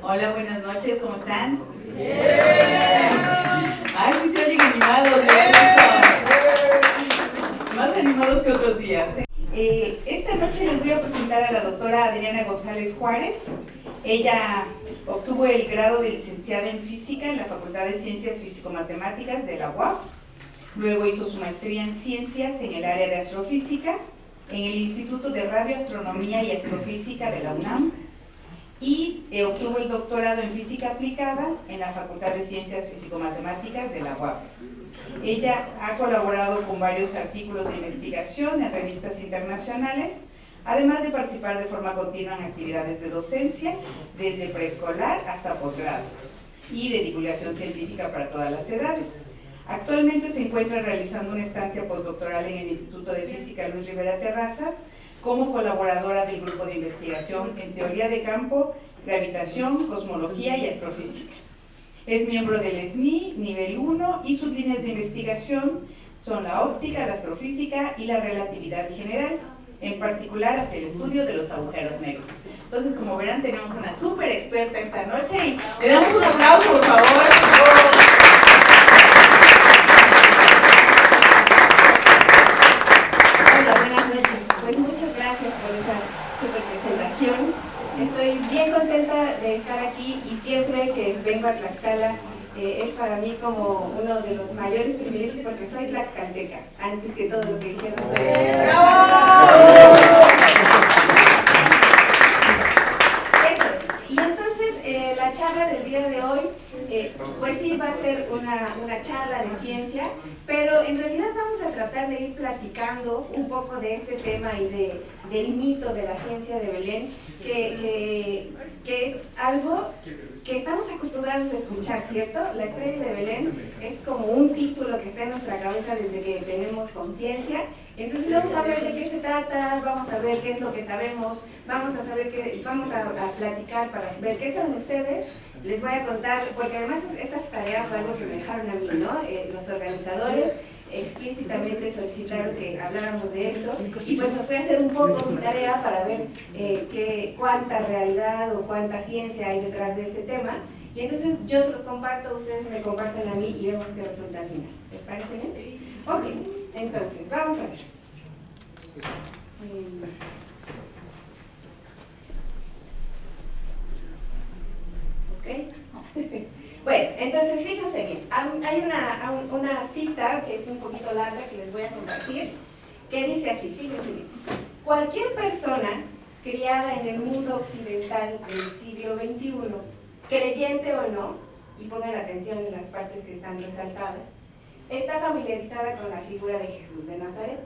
Hola, buenas noches, ¿cómo están? Ay, sí se oyen animados, más animados que otros días. Esta noche les voy a presentar a la doctora Adriana González Juárez. Ella obtuvo el grado de licenciada en física en la Facultad de Ciencias Físico-Matemáticas de la UAP. Luego hizo su maestría en ciencias en el área de astrofísica en el Instituto de Radioastronomía y Astrofísica de la UNAM y obtuvo el doctorado en física aplicada en la Facultad de Ciencias Físico-Matemáticas de la UAP. Ella ha colaborado con varios artículos de investigación en revistas internacionales, además de participar de forma continua en actividades de docencia, desde preescolar hasta posgrado, y de divulgación científica para todas las edades. Actualmente se encuentra realizando una estancia postdoctoral en el Instituto de Física Luis Rivera Terrazas como colaboradora del grupo de investigación en teoría de campo, gravitación, cosmología y astrofísica. Es miembro del SNI nivel 1 y sus líneas de investigación son la óptica, la astrofísica y la relatividad general, en particular hacia el estudio de los agujeros negros. Entonces, como verán, tenemos una súper experta esta noche y le damos un aplauso, por favor. Hola, buenas noches. Pues muchas gracias por esta súper presentación. Estoy bien contenta de estar aquí y siempre que vengo a Tlaxcala es para mí como uno de los mayores privilegios porque soy tlaxcalteca, antes que todo lo que dijeron. Eso es. Y entonces la charla del día de hoy, pues sí va a ser una charla de ciencia, pero en realidad vamos a tratar de ir platicando un poco de este tema y del mito de la ciencia de Belén, que es algo que estamos acostumbrados a escuchar, ¿cierto? La estrella de Belén es como un título que está en nuestra cabeza desde que tenemos conciencia. Entonces vamos a ver de qué se trata, vamos a ver qué es lo que sabemos, vamos a platicar para ver qué saben ustedes. Les voy a contar, porque además esta tarea fue algo que me dejaron a mí, ¿no? Los organizadores explícitamente solicitaron que habláramos de esto y pues me fui a hacer un poco mi tarea para ver cuánta realidad o cuánta ciencia hay detrás de este tema, y entonces yo se los comparto, ustedes me comparten a mí y vemos qué resulta al final. ¿Les parece bien? Ok, entonces vamos a ver. Ok. Bueno, entonces fíjense bien, hay una cita que es un poquito larga que les voy a compartir, que dice así, fíjense bien: cualquier persona criada en el mundo occidental del siglo XXI, creyente o no, y pongan atención en las partes que están resaltadas, está familiarizada con la figura de Jesús de Nazaret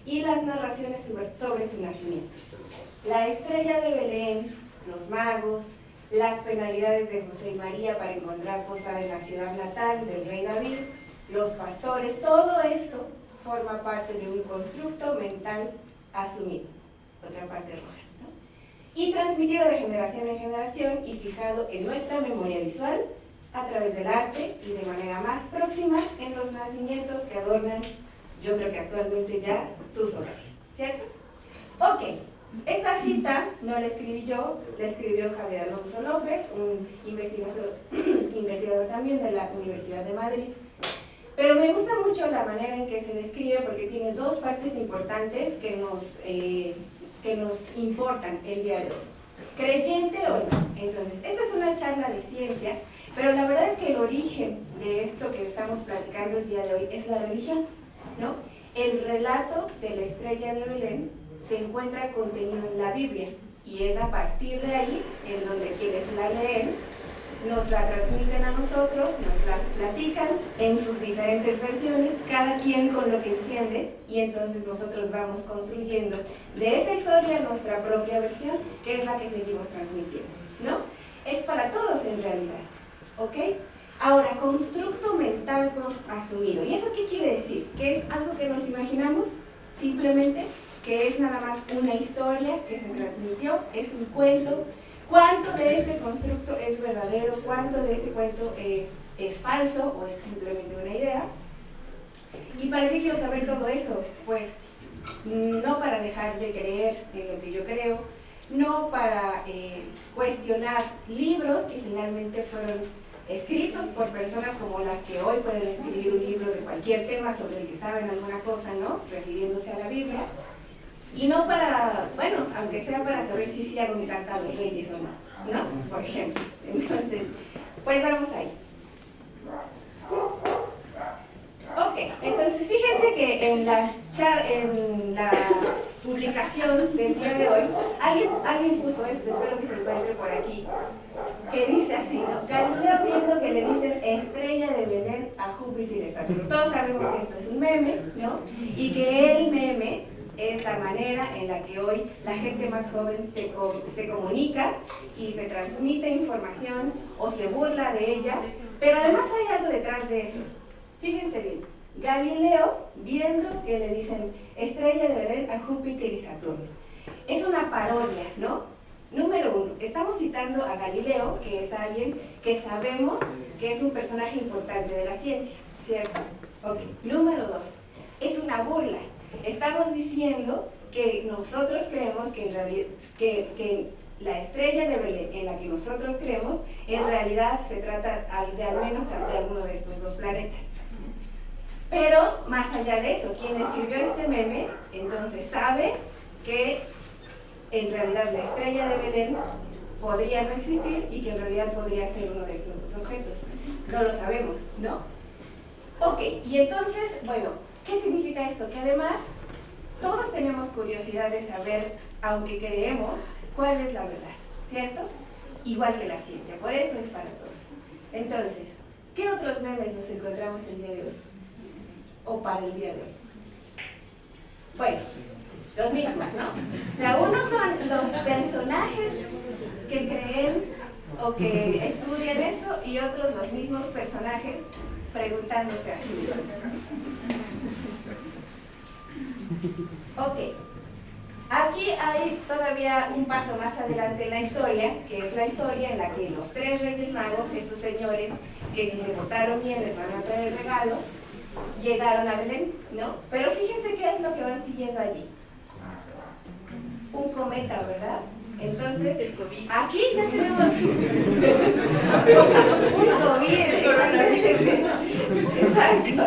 y las narraciones sobre su nacimiento. La estrella de Belén, los magos, las penalidades de José y María para encontrar posada en la ciudad natal del rey David, los pastores, todo esto forma parte de un constructo mental asumido, otra parte roja, ¿no? Y transmitido de generación en generación y fijado en nuestra memoria visual a través del arte y de manera más próxima en los nacimientos que adornan, yo creo que actualmente ya, sus hogares, ¿cierto? Ok. Esta cita no la escribí yo, la escribió Javier Alonso López, un investigador también de la Universidad de Madrid. Pero me gusta mucho la manera en que se describe porque tiene dos partes importantes que nos importan el día de hoy. ¿Creyente o no? Entonces, esta es una charla de ciencia, pero la verdad es que el origen de esto que estamos platicando el día de hoy es la religión, ¿no? El relato de la estrella de Belén se encuentra contenido en la Biblia y es a partir de ahí en donde quienes la leen nos la transmiten a nosotros, nos las platican en sus diferentes versiones, cada quien con lo que entiende, y entonces nosotros vamos construyendo de esa historia nuestra propia versión, que es la que seguimos transmitiendo, ¿no? Es para todos en realidad, ¿ok? Ahora, constructo mental asumido. ¿Y eso qué quiere decir? ¿Que es algo que nos imaginamos? Simplemente que es nada más una historia que se transmitió, es un cuento. ¿Cuánto de este constructo es verdadero? ¿Cuánto de este cuento es falso o es simplemente una idea? ¿Y para qué quiero saber todo eso? Pues no para dejar de creer en lo que yo creo, no para cuestionar libros que finalmente fueron escritos por personas como las que hoy pueden escribir un libro de cualquier tema sobre el que saben alguna cosa, ¿no? Refiriéndose a la Biblia. Y no para, bueno, aunque sea para saber si sí hago mi carta a los reyes o no, ¿no? Por ejemplo. Entonces, pues vamos ahí. Ok, entonces fíjense que en la publicación del día de hoy, alguien puso esto, espero que se encuentre por aquí, que dice así, ¿no? Galileo viendo que le dicen estrella de Belén a Júpiter y Saturno. Todos sabemos que esto es un meme, ¿no? Y que el meme es la manera en la que hoy la gente más joven se comunica y se transmite información o se burla de ella, pero además hay algo detrás de eso. Fíjense bien, Galileo viendo que le dicen estrella de Belén a Júpiter y Saturno. Es una parodia, ¿no? Número uno, estamos citando a Galileo, que es alguien que sabemos que es un personaje importante de la ciencia, ¿cierto? Ok. Número dos, es una burla. Estamos diciendo que nosotros creemos que en realidad, que la estrella de Belén en la que nosotros creemos, en realidad se trata de al menos de alguno de estos dos planetas. Pero más allá de eso, quien escribió este meme, entonces sabe que en realidad la estrella de Belén podría no existir y que en realidad podría ser uno de estos dos objetos. No lo sabemos, ¿no? Ok, y entonces, bueno, ¿qué significa esto? Que además todos tenemos curiosidad de saber, aunque creemos, cuál es la verdad, ¿cierto? Igual que la ciencia, por eso es para todos. Entonces, ¿qué otros memes nos encontramos el día de hoy? O para el día de hoy. Bueno, los mismos, ¿no? O sea, unos son los personajes que creen o que estudian esto y otros los mismos personajes preguntándose así. Ok, aquí hay todavía un paso más adelante en la historia, que es la historia en la que los tres reyes magos, estos señores que si se portaron bien les van a traer regalo, llegaron a Belén, ¿no? Pero fíjense qué es lo que van siguiendo allí. Un cometa, ¿verdad? Entonces, aquí ya tenemos un COVID, exacto.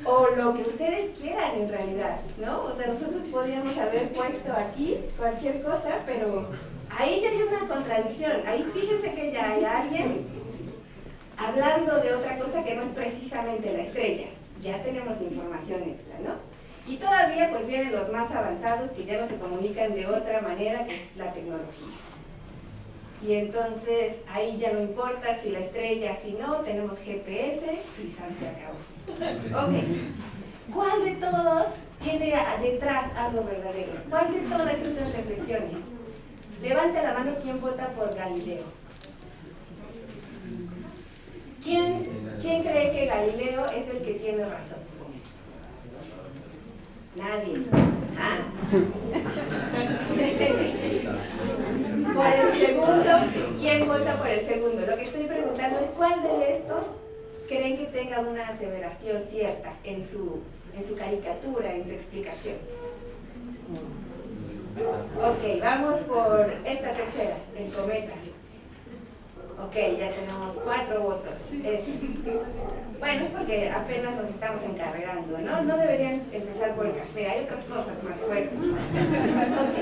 O lo que ustedes quieran en realidad, ¿no? O sea, nosotros podríamos haber puesto aquí cualquier cosa, pero ahí ya hay una contradicción. Ahí fíjense que ya hay alguien hablando de otra cosa que no es precisamente la estrella. Ya tenemos información extra, ¿no? Y todavía pues vienen los más avanzados que ya no se comunican de otra manera, que es la tecnología. Y entonces ahí ya no importa si la estrella, si no, tenemos GPS y se acabó. Ok. ¿Cuál de todos tiene detrás algo verdadero? ¿Cuál de todas estas reflexiones? Levante la mano quien vota por Galileo. ¿Quién cree que Galileo es el que tiene razón? Nadie. Ah. Por el segundo, ¿quién vota por el segundo? Lo que estoy preguntando es cuál de estos creen que tenga una aseveración cierta en su caricatura, en su explicación. Ok, vamos por esta tercera, el cometa. Ok, ya tenemos 4 votos. Bueno, es porque apenas nos estamos encarrerando, ¿no? No deberían empezar por el café, hay otras cosas más fuertes. Ok,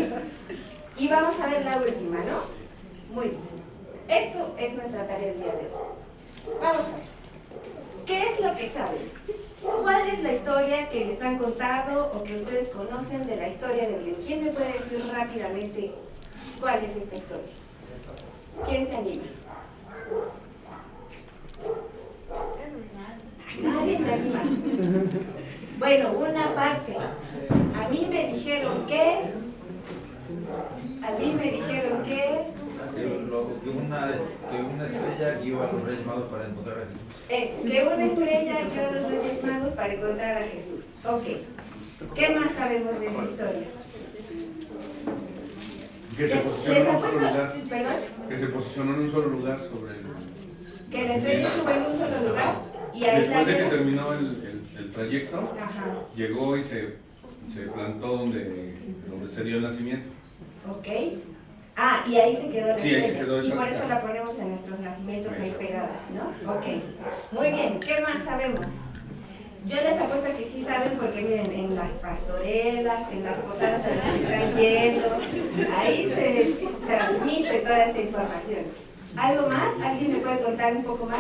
y vamos a ver la última, ¿no? Muy bien. Eso es nuestra tarea del día de hoy. Vamos a ver. ¿Qué es lo que saben? ¿Cuál es la historia que les han contado o que ustedes conocen de la historia de Belén? ¿Quién me puede decir rápidamente cuál es esta historia? ¿Quién se anima? Nadie se anima. Bueno, una parte. A mí me dijeron que una estrella guió a los Reyes Magos para encontrar a Jesús. Eso, que una estrella guió a los Reyes Magos para encontrar a Jesús. Ok. ¿Qué más sabemos de esa historia? Que se posicionó en un solo lugar. ¿Perdón? Que se posicionó en un solo lugar sobre el... Que la estrella estuvo en un solo lugar y ahí después de que terminó el trayecto, ajá, llegó y se se plantó donde se dio el nacimiento. Ok. Ah, y ahí se quedó la Sí, ahí se estrella. quedó Y por esta. eso la ponemos en nuestros nacimientos ahí pegada, ¿no? Ok. Muy bien, ¿qué más sabemos? Yo les apuesto que sí saben porque miren, en las pastorelas, en las posadas a las que están yendo, ahí se transmite toda esta información. ¿Algo más? ¿Alguien me puede contar un poco más?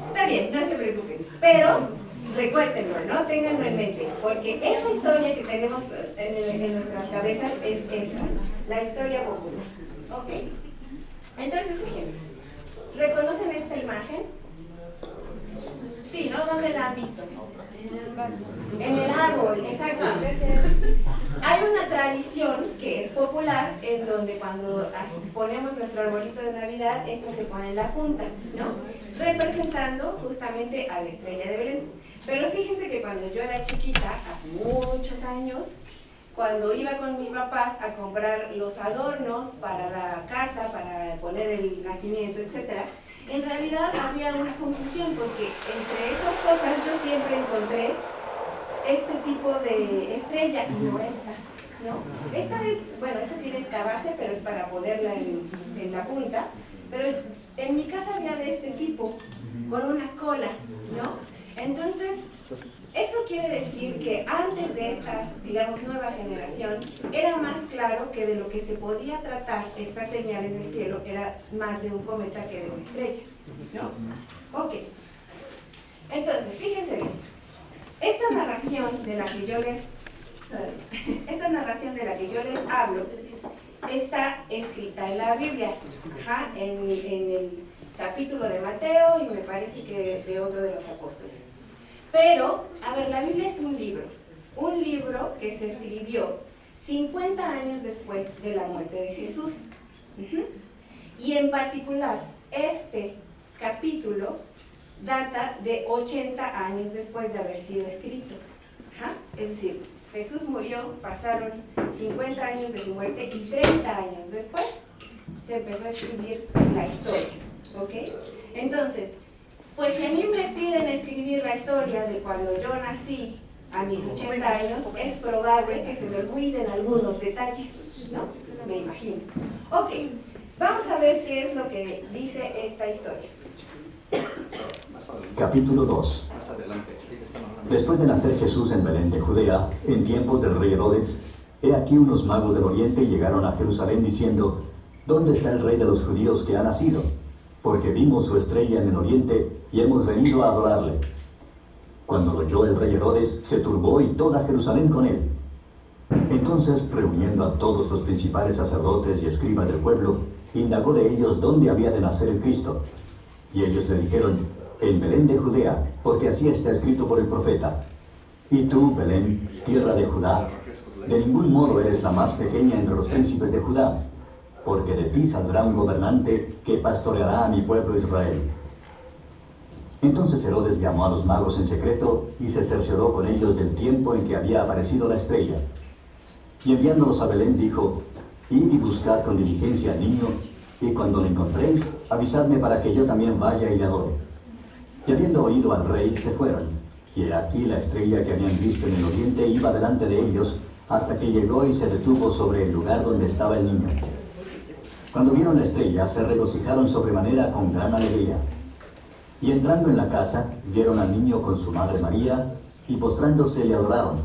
Está bien, no se preocupen. Pero recuérdenlo, ¿no? Ténganlo en mente, porque esa historia que tenemos en nuestras cabezas es esta, la historia popular. ¿Ok? Entonces, fíjense, ¿reconocen esta imagen? Sí, ¿no? ¿Dónde la han visto? En el árbol, exacto. Hay una tradición que es popular en donde cuando ponemos nuestro arbolito de Navidad, esta se pone en la punta, ¿no? Representando justamente a la estrella de Belén. Pero fíjense que cuando yo era chiquita, hace muchos años, cuando iba con mis papás a comprar los adornos para la casa, para poner el nacimiento, etcétera, en realidad había una confusión porque entre esas cosas yo siempre encontré este tipo de estrella y no esta, ¿no? Esta es, bueno, esta tiene esta base, pero es para ponerla en la punta, pero en mi casa había de este tipo, con una cola, ¿no? Entonces, eso quiere decir que antes de esta, digamos, nueva generación, era más claro que de lo que se podía tratar esta señal en el cielo era más de un cometa que de una estrella, ¿no? Ok. Entonces, fíjense bien. Esta narración de la que yo les hablo está escrita en la Biblia, en el capítulo de Mateo y me parece que de otro de los apóstoles. Pero, a ver, la Biblia es un libro que se escribió 50 años después de la muerte de Jesús. Y en particular, este capítulo data de 80 años después de haber sido escrito. Es decir, Jesús murió, pasaron 50 años de su muerte y 30 años después se empezó a escribir la historia. ¿Ok? Entonces, pues si a mí me piden escribir la historia de cuando yo nací a mis 80 años, es probable que se me olviden algunos detalles, ¿no? Me imagino. Ok, vamos a ver qué es lo que dice esta historia. Capítulo 2. Después de nacer Jesús en Belén de Judea, en tiempos del rey Herodes, he aquí unos magos del oriente llegaron a Jerusalén diciendo: ¿Dónde está el rey de los judíos que ha nacido? Porque vimos su estrella en el oriente y hemos venido a adorarle. Cuando lo oyó el rey Herodes, se turbó y toda Jerusalén con él. Entonces, reuniendo a todos los principales sacerdotes y escribas del pueblo, indagó de ellos dónde había de nacer el Cristo. Y ellos le dijeron: en Belén de Judea, porque así está escrito por el profeta. Y tú, Belén, tierra de Judá, de ningún modo eres la más pequeña entre los príncipes de Judá, porque de ti saldrá un gobernante que pastoreará a mi pueblo Israel. Entonces Herodes llamó a los magos en secreto y se cercioró con ellos del tiempo en que había aparecido la estrella. Y enviándolos a Belén dijo: id y buscad con diligencia al niño, y cuando lo encontréis, avisadme para que yo también vaya y le adore. Y habiendo oído al rey, se fueron. Y aquí la estrella que habían visto en el oriente iba delante de ellos, hasta que llegó y se detuvo sobre el lugar donde estaba el niño. Cuando vieron la estrella, se regocijaron sobremanera con gran alegría. Y entrando en la casa, vieron al niño con su madre María, y postrándose le adoraron.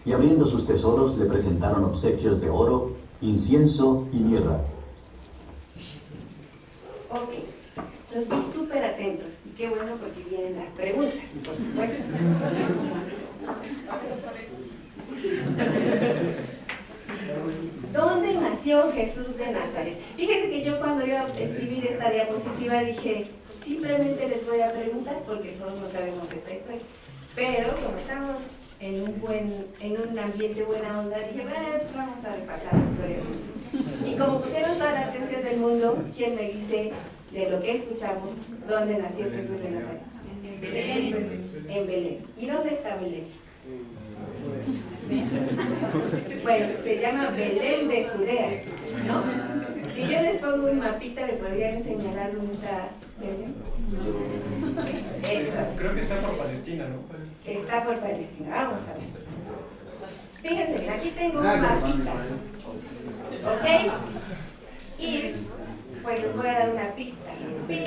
Y abriendo sus tesoros, le presentaron obsequios de oro, incienso y mirra. Ok, los vi súper atentos. Y qué bueno porque vienen las preguntas, por supuesto. ¿Dónde nació Jesús de Nazaret? Fíjense que yo cuando iba a escribir esta diapositiva dije, simplemente les voy a preguntar porque todos no sabemos esta historia. Pero como estamos en un ambiente buena onda, dije, vamos a repasar la historia. Y como pusieron toda la atención del mundo, ¿quién me dice de lo que escuchamos dónde nació Jesús de Nazaret? En Belén. En Belén. ¿Y dónde está Belén? Bueno, se llama Belén de Judea, ¿no? Si yo les pongo un mapita, ¿me podrían señalar dónde está Belén? Eso. Creo que está por Palestina, ¿no? Está por Palestina, vamos a ver. Fíjense bien, aquí tengo un mapita. ¿Ok? Y pues les voy a dar una pista. ¡Pim!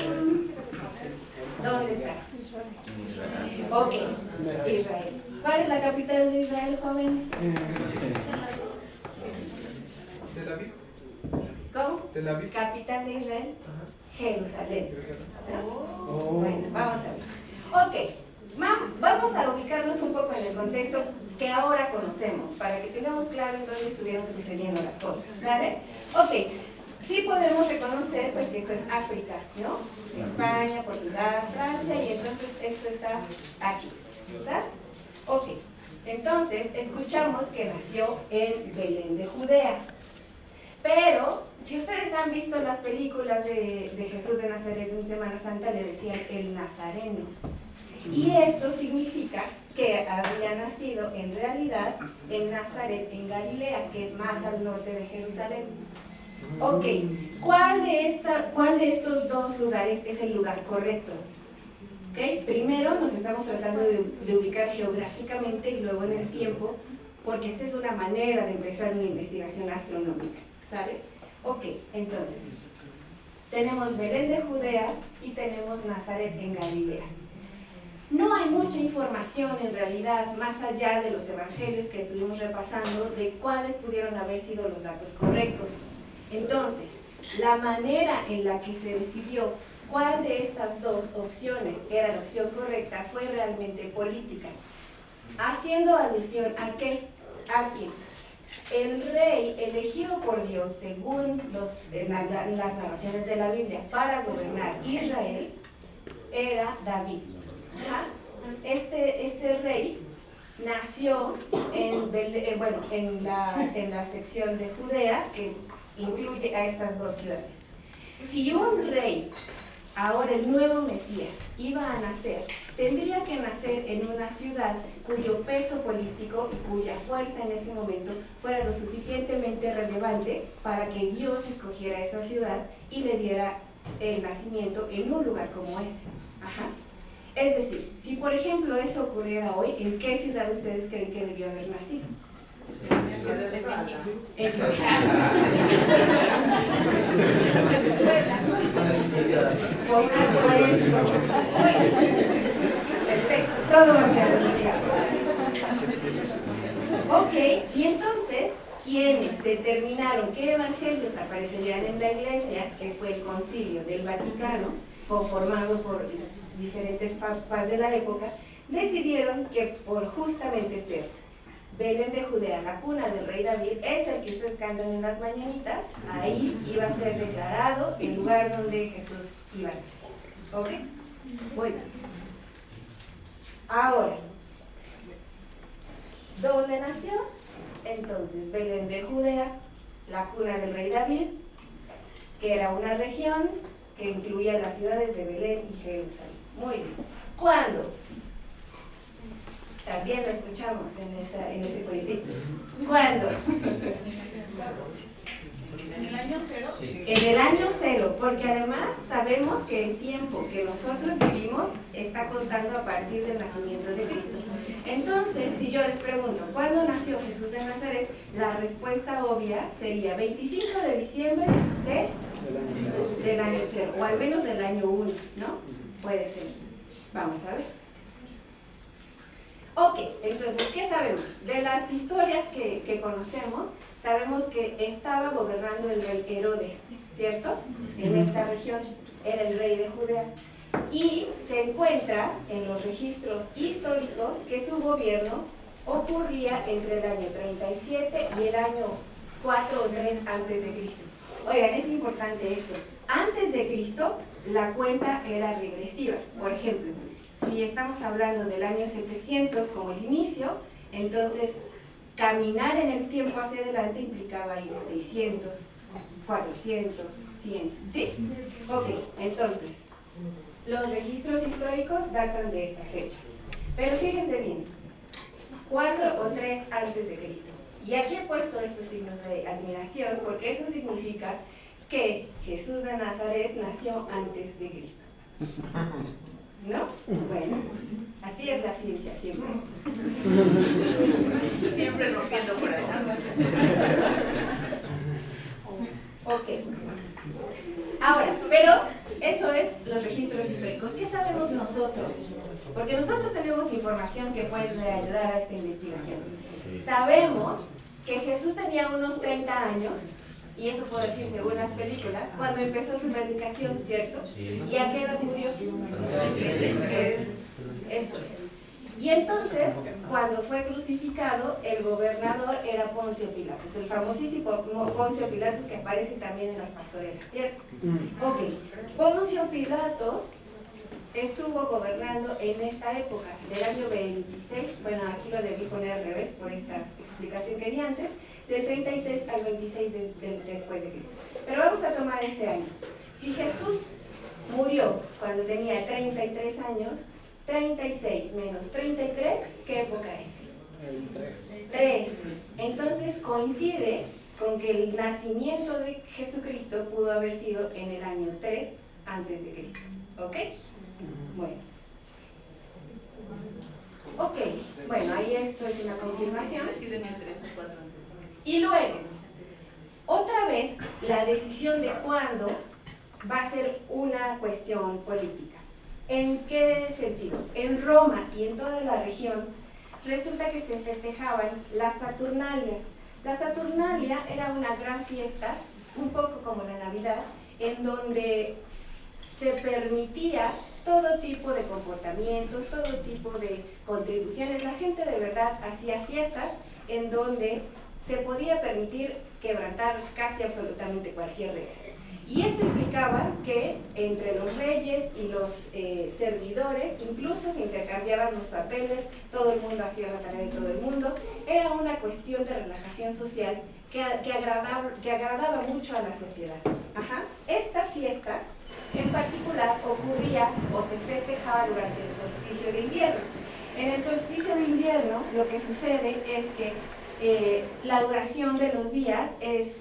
¿Dónde está? Ok, Israel. ¿Cuál es la capital de Israel, jóvenes? Tel Aviv. ¿Cómo? Tel Aviv. Capital de Israel. Jerusalén. Oh. Bueno, vamos a ver. Ok, vamos a ubicarnos un poco en el contexto que ahora conocemos, para que tengamos claro en dónde estuvieron sucediendo las cosas, ¿vale? Ok, sí podemos reconocer pues, que esto es África, ¿no? España, Portugal, Francia, y entonces esto está aquí, ¿sabes? Ok, entonces escuchamos que nació en Belén de Judea. Pero, si ustedes han visto las películas de Jesús de Nazaret en Semana Santa, le decían el Nazareno. Y esto significa que había nacido en realidad en Nazaret, en Galilea, que es más al norte de Jerusalén. Ok, ¿cuál de estos dos lugares es el lugar correcto? Okay. Primero nos estamos tratando de ubicar geográficamente y luego en el tiempo, porque esa es una manera de empezar una investigación astronómica. ¿Sale? Ok, entonces, tenemos Belén de Judea y tenemos Nazaret en Galilea. No hay mucha información en realidad, más allá de los evangelios que estuvimos repasando, de cuáles pudieron haber sido los datos correctos. Entonces, la manera en la que se decidió cuál de estas dos opciones era la opción correcta fue realmente política, haciendo alusión a ¿qué? ¿A quién? El rey elegido por Dios, según las narraciones de la Biblia, para gobernar Israel, era David. Ajá. Este rey nació en la sección de Judea, que incluye a estas dos ciudades. Si un rey, ahora el nuevo Mesías, iba a nacer, tendría que nacer en una ciudad cuyo peso político y cuya fuerza en ese momento fuera lo suficientemente relevante para que Dios escogiera esa ciudad y le diera el nacimiento en un lugar como ese. Ajá. Es decir, si por ejemplo eso ocurriera hoy, ¿en qué ciudad ustedes creen que debió haber nacido? Perfecto, todo va a quedar explicado. Ok, y entonces, quienes determinaron qué evangelios aparecerían en la iglesia, que fue el Concilio del Vaticano, conformado por diferentes papas de la época, decidieron que por justamente ser Belén de Judea, la cuna del rey David, es el que ustedes cantan en las mañanitas, ahí iba a ser declarado el lugar donde Jesús iba a nacer. ¿Ok? Bueno. Ahora, ¿dónde nació? Entonces, Belén de Judea, la cuna del rey David, que era una región que incluía las ciudades de Belén y Jerusalén. Muy bien. ¿Cuándo? También lo escuchamos en ese político. ¿Cuándo? ¿En el año cero? En el año cero, porque además sabemos que el tiempo que nosotros vivimos está contando a partir del nacimiento de Cristo. Entonces, si yo les pregunto, ¿cuándo nació Jesús de Nazaret? La respuesta obvia sería 25 de diciembre del año cero, o al menos del año 1, ¿no? Puede ser. Vamos a ver. Ok, entonces, ¿qué sabemos? De las historias que conocemos, sabemos que estaba gobernando el rey Herodes, ¿cierto? En esta región, era el rey de Judea. Y se encuentra en los registros históricos que su gobierno ocurría entre el año 37 y el año 4 o 3 antes de Cristo. Oigan, es importante esto. Antes de Cristo, la cuenta era regresiva. Por ejemplo, si estamos hablando del año 700 como el inicio, entonces caminar en el tiempo hacia adelante implicaba ir 600, 400, 100, ¿sí? Ok, entonces, los registros históricos datan de esta fecha. Pero fíjense bien, 4 o 3 antes de Cristo. Y aquí he puesto estos signos de admiración porque eso significa que Jesús de Nazaret nació antes de Cristo. ¿No? Bueno, así es la ciencia siempre. Siempre rompiendo corazones. Ok. Ahora, pero eso es los registros históricos. ¿Qué sabemos nosotros? Porque nosotros tenemos información que puede ayudar a esta investigación. Sabemos que Jesús tenía unos 30 años, y eso puedo decir según las películas, cuando empezó su predicación, ¿cierto? ¿Y a qué edad murió? Eso es. Y entonces, cuando fue crucificado, el gobernador era Poncio Pilatos, el famosísimo Poncio Pilatos que aparece también en las pastorelas, ¿cierto? Ok, Poncio Pilatos estuvo gobernando en esta época, del año 26, bueno, aquí lo debí poner al revés por esta explicación que di antes, del 36 al 26 después de Cristo. Pero vamos a tomar este año. Si Jesús murió cuando tenía 33 años, 36 menos 33, ¿qué época es? 3. Entonces coincide con que el nacimiento de Jesucristo pudo haber sido en el año 3 antes de Cristo. ¿Ok? Bueno. Ok, bueno, ahí esto es una confirmación. Y luego, otra vez, la decisión de cuándo va a ser una cuestión política. ¿En qué sentido? En Roma y en toda la región resulta que se festejaban las Saturnalias. La Saturnalia era una gran fiesta, un poco como la Navidad, en donde se permitía todo tipo de comportamientos, todo tipo de contribuciones. La gente de verdad hacía fiestas en donde se podía permitir quebrantar casi absolutamente cualquier regla. Y esto implicaba que entre los reyes y los servidores incluso se intercambiaban los papeles, todo el mundo hacía la tarea de todo el mundo. Era una cuestión de relajación social que agradaba mucho a la sociedad. Ajá. Esta fiesta en particular ocurría o se festejaba durante el solsticio de invierno. En el solsticio de invierno lo que sucede es que la duración de los días es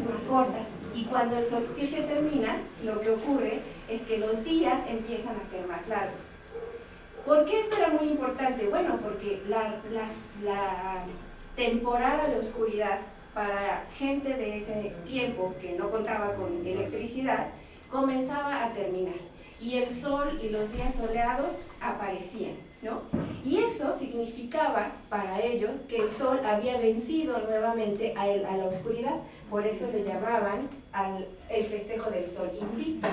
más corta, y cuando el solsticio termina, lo que ocurre es que los días empiezan a ser más largos. ¿Por qué esto era muy importante? Bueno, porque la temporada de oscuridad para gente de ese tiempo que no contaba con electricidad comenzaba a terminar, y el sol y los días soleados aparecían, ¿no? Y eso significaba para ellos que el sol había vencido nuevamente a la oscuridad. Por eso le llamaban el festejo del sol invicto.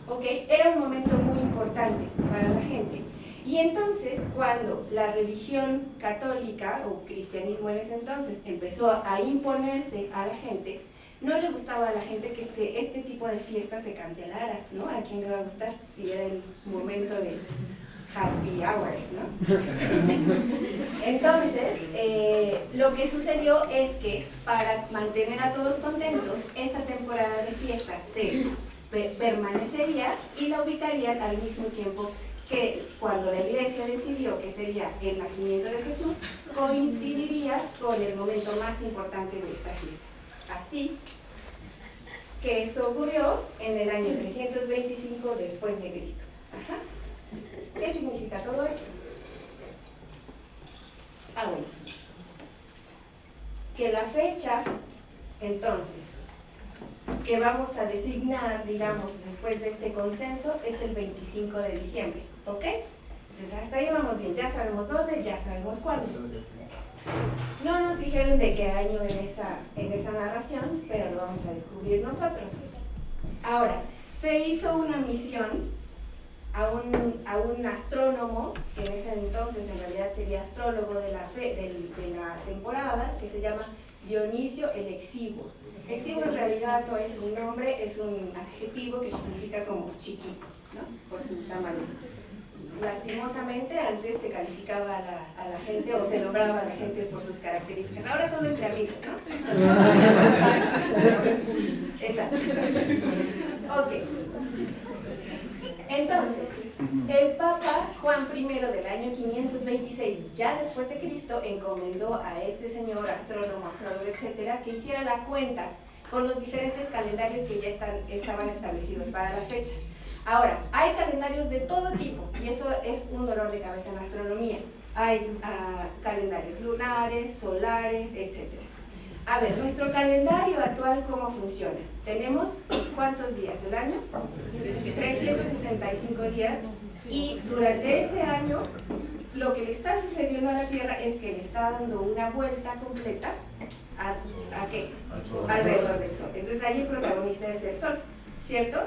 ¿Ok? Era un momento muy importante para la gente. Y entonces, cuando la religión católica o cristianismo en ese entonces empezó a imponerse a la gente, no le gustaba a la gente que este tipo de fiesta se cancelara, ¿no? ¿A quién le va a gustar si era el momento de happy hour, ¿no? Entonces, lo que sucedió es que para mantener a todos contentos, esa temporada de fiesta se permanecería y la ubicarían al mismo tiempo que cuando la iglesia decidió que sería el nacimiento de Jesús, coincidiría con el momento más importante de esta fiesta. Así que esto ocurrió en el año 325 después de Cristo. Ajá. ¿Qué significa todo esto? Bueno, que la fecha, entonces, que vamos a designar, digamos, después de este consenso, es el 25 de diciembre, ¿ok? Entonces hasta ahí vamos bien, ya sabemos dónde, ya sabemos cuándo. No nos dijeron de qué año en esa narración, pero lo vamos a descubrir nosotros. Ahora, se hizo una misión a un astrónomo, que en ese entonces en realidad sería astrólogo de la temporada, que se llama Dionisio el Exiguo. Exiguo en realidad no es un nombre, es un adjetivo que significa como chiquito, ¿no? Por su tamaño. Lastimosamente antes se calificaba a la gente o se nombraba a la gente por sus características. Ahora son entre amigos, ¿no? Exacto. Ok. Entonces, el Papa Juan I del año 526, ya después de Cristo, encomendó a este señor astrónomo, astrólogo, etcétera, que hiciera la cuenta con los diferentes calendarios que ya estaban establecidos para la fecha. Ahora, hay calendarios de todo tipo, y eso es un dolor de cabeza en la astronomía. Hay calendarios lunares, solares, etc. A ver, nuestro calendario actual, ¿cómo funciona? Tenemos, ¿cuántos días del año? 365 días, y durante ese año, lo que le está sucediendo a la Tierra es que le está dando una vuelta completa ¿a qué? Alrededor del Sol. Entonces ahí el protagonista es el Sol, ¿cierto?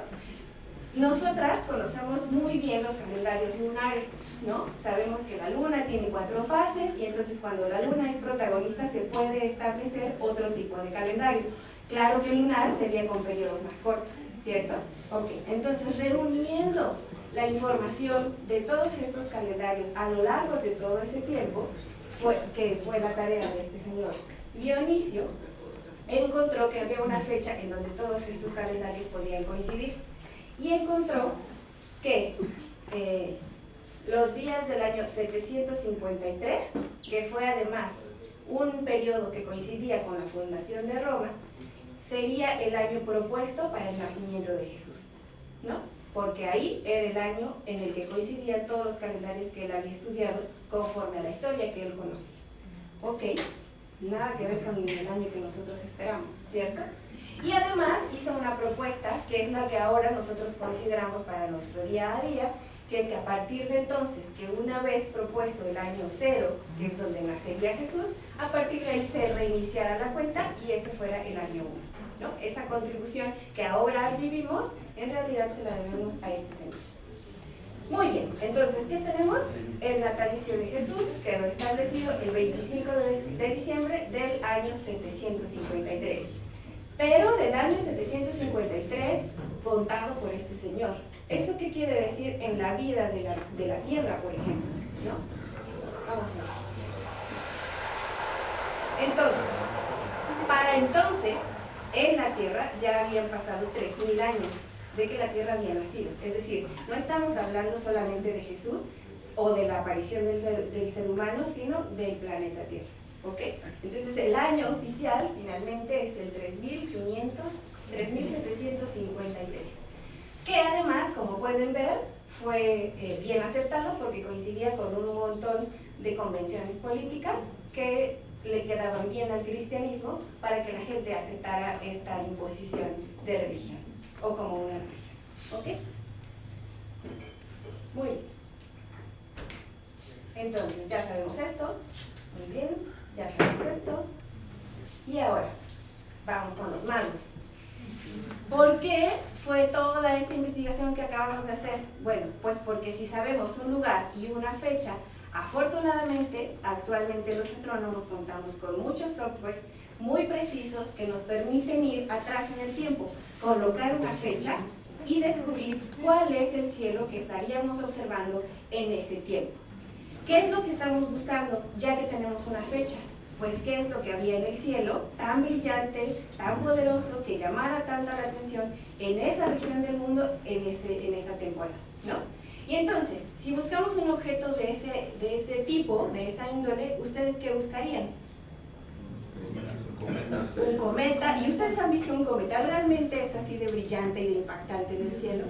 Nosotras conocemos muy bien los calendarios lunares, ¿no? Sabemos que la luna tiene 4 fases y entonces cuando la luna es protagonista se puede establecer otro tipo de calendario. Claro que el lunar sería con periodos más cortos, ¿cierto? Ok, entonces reuniendo la información de todos estos calendarios a lo largo de todo ese tiempo, que fue la tarea de este señor Dionisio, encontró que había una fecha en donde todos estos calendarios podían coincidir. Y encontró que los días del año 753, que fue además un periodo que coincidía con la fundación de Roma, sería el año propuesto para el nacimiento de Jesús, ¿no? Porque ahí era el año en el que coincidían todos los calendarios que él había estudiado conforme a la historia que él conocía. Ok, nada que ver con el año que nosotros esperamos, ¿cierto? Y además hizo una propuesta que es la que ahora nosotros consideramos para nuestro día a día, que es que a partir de entonces, que una vez propuesto el año 0, que es donde nacería Jesús, a partir de ahí se reiniciara la cuenta y ese fuera el año 1, ¿no? Esa contribución que ahora vivimos, en realidad se la debemos a este señor. Muy bien, entonces, ¿qué tenemos? El natalicio de Jesús quedó establecido el 25 de diciembre del año 753. Pero del año 753 contado por este señor. ¿Eso qué quiere decir en la vida de la Tierra, por ejemplo? ¿No? Vamos a ver. Entonces, para entonces, en la Tierra ya habían pasado 3000 años de que la Tierra había nacido. Es decir, no estamos hablando solamente de Jesús o de la aparición del ser humano, sino del planeta Tierra. ¿Ok? Entonces el año oficial finalmente es el 3753, que además, como pueden ver, fue bien aceptado porque coincidía con un montón de convenciones políticas que le quedaban bien al cristianismo para que la gente aceptara esta imposición de religión, o como una religión. ¿Ok? Muy bien. Entonces, ya sabemos esto. Muy bien. Ya sabemos esto. Y ahora, vamos con los magos. ¿Por qué fue toda esta investigación que acabamos de hacer? Bueno, pues porque si sabemos un lugar y una fecha, afortunadamente, actualmente los astrónomos contamos con muchos softwares muy precisos que nos permiten ir atrás en el tiempo, colocar una fecha y descubrir cuál es el cielo que estaríamos observando en ese tiempo. ¿Qué es lo que estamos buscando ya que tenemos una fecha? Pues qué es lo que había en el cielo tan brillante, tan poderoso, que llamara tanta la atención en esa región del mundo en esa temporada, ¿no? Y entonces, si buscamos un objeto de ese tipo, de esa índole, ¿ustedes qué buscarían? Un cometa. ¿Y ustedes han visto un cometa? ¿Realmente es así de brillante y de impactante en el cielo?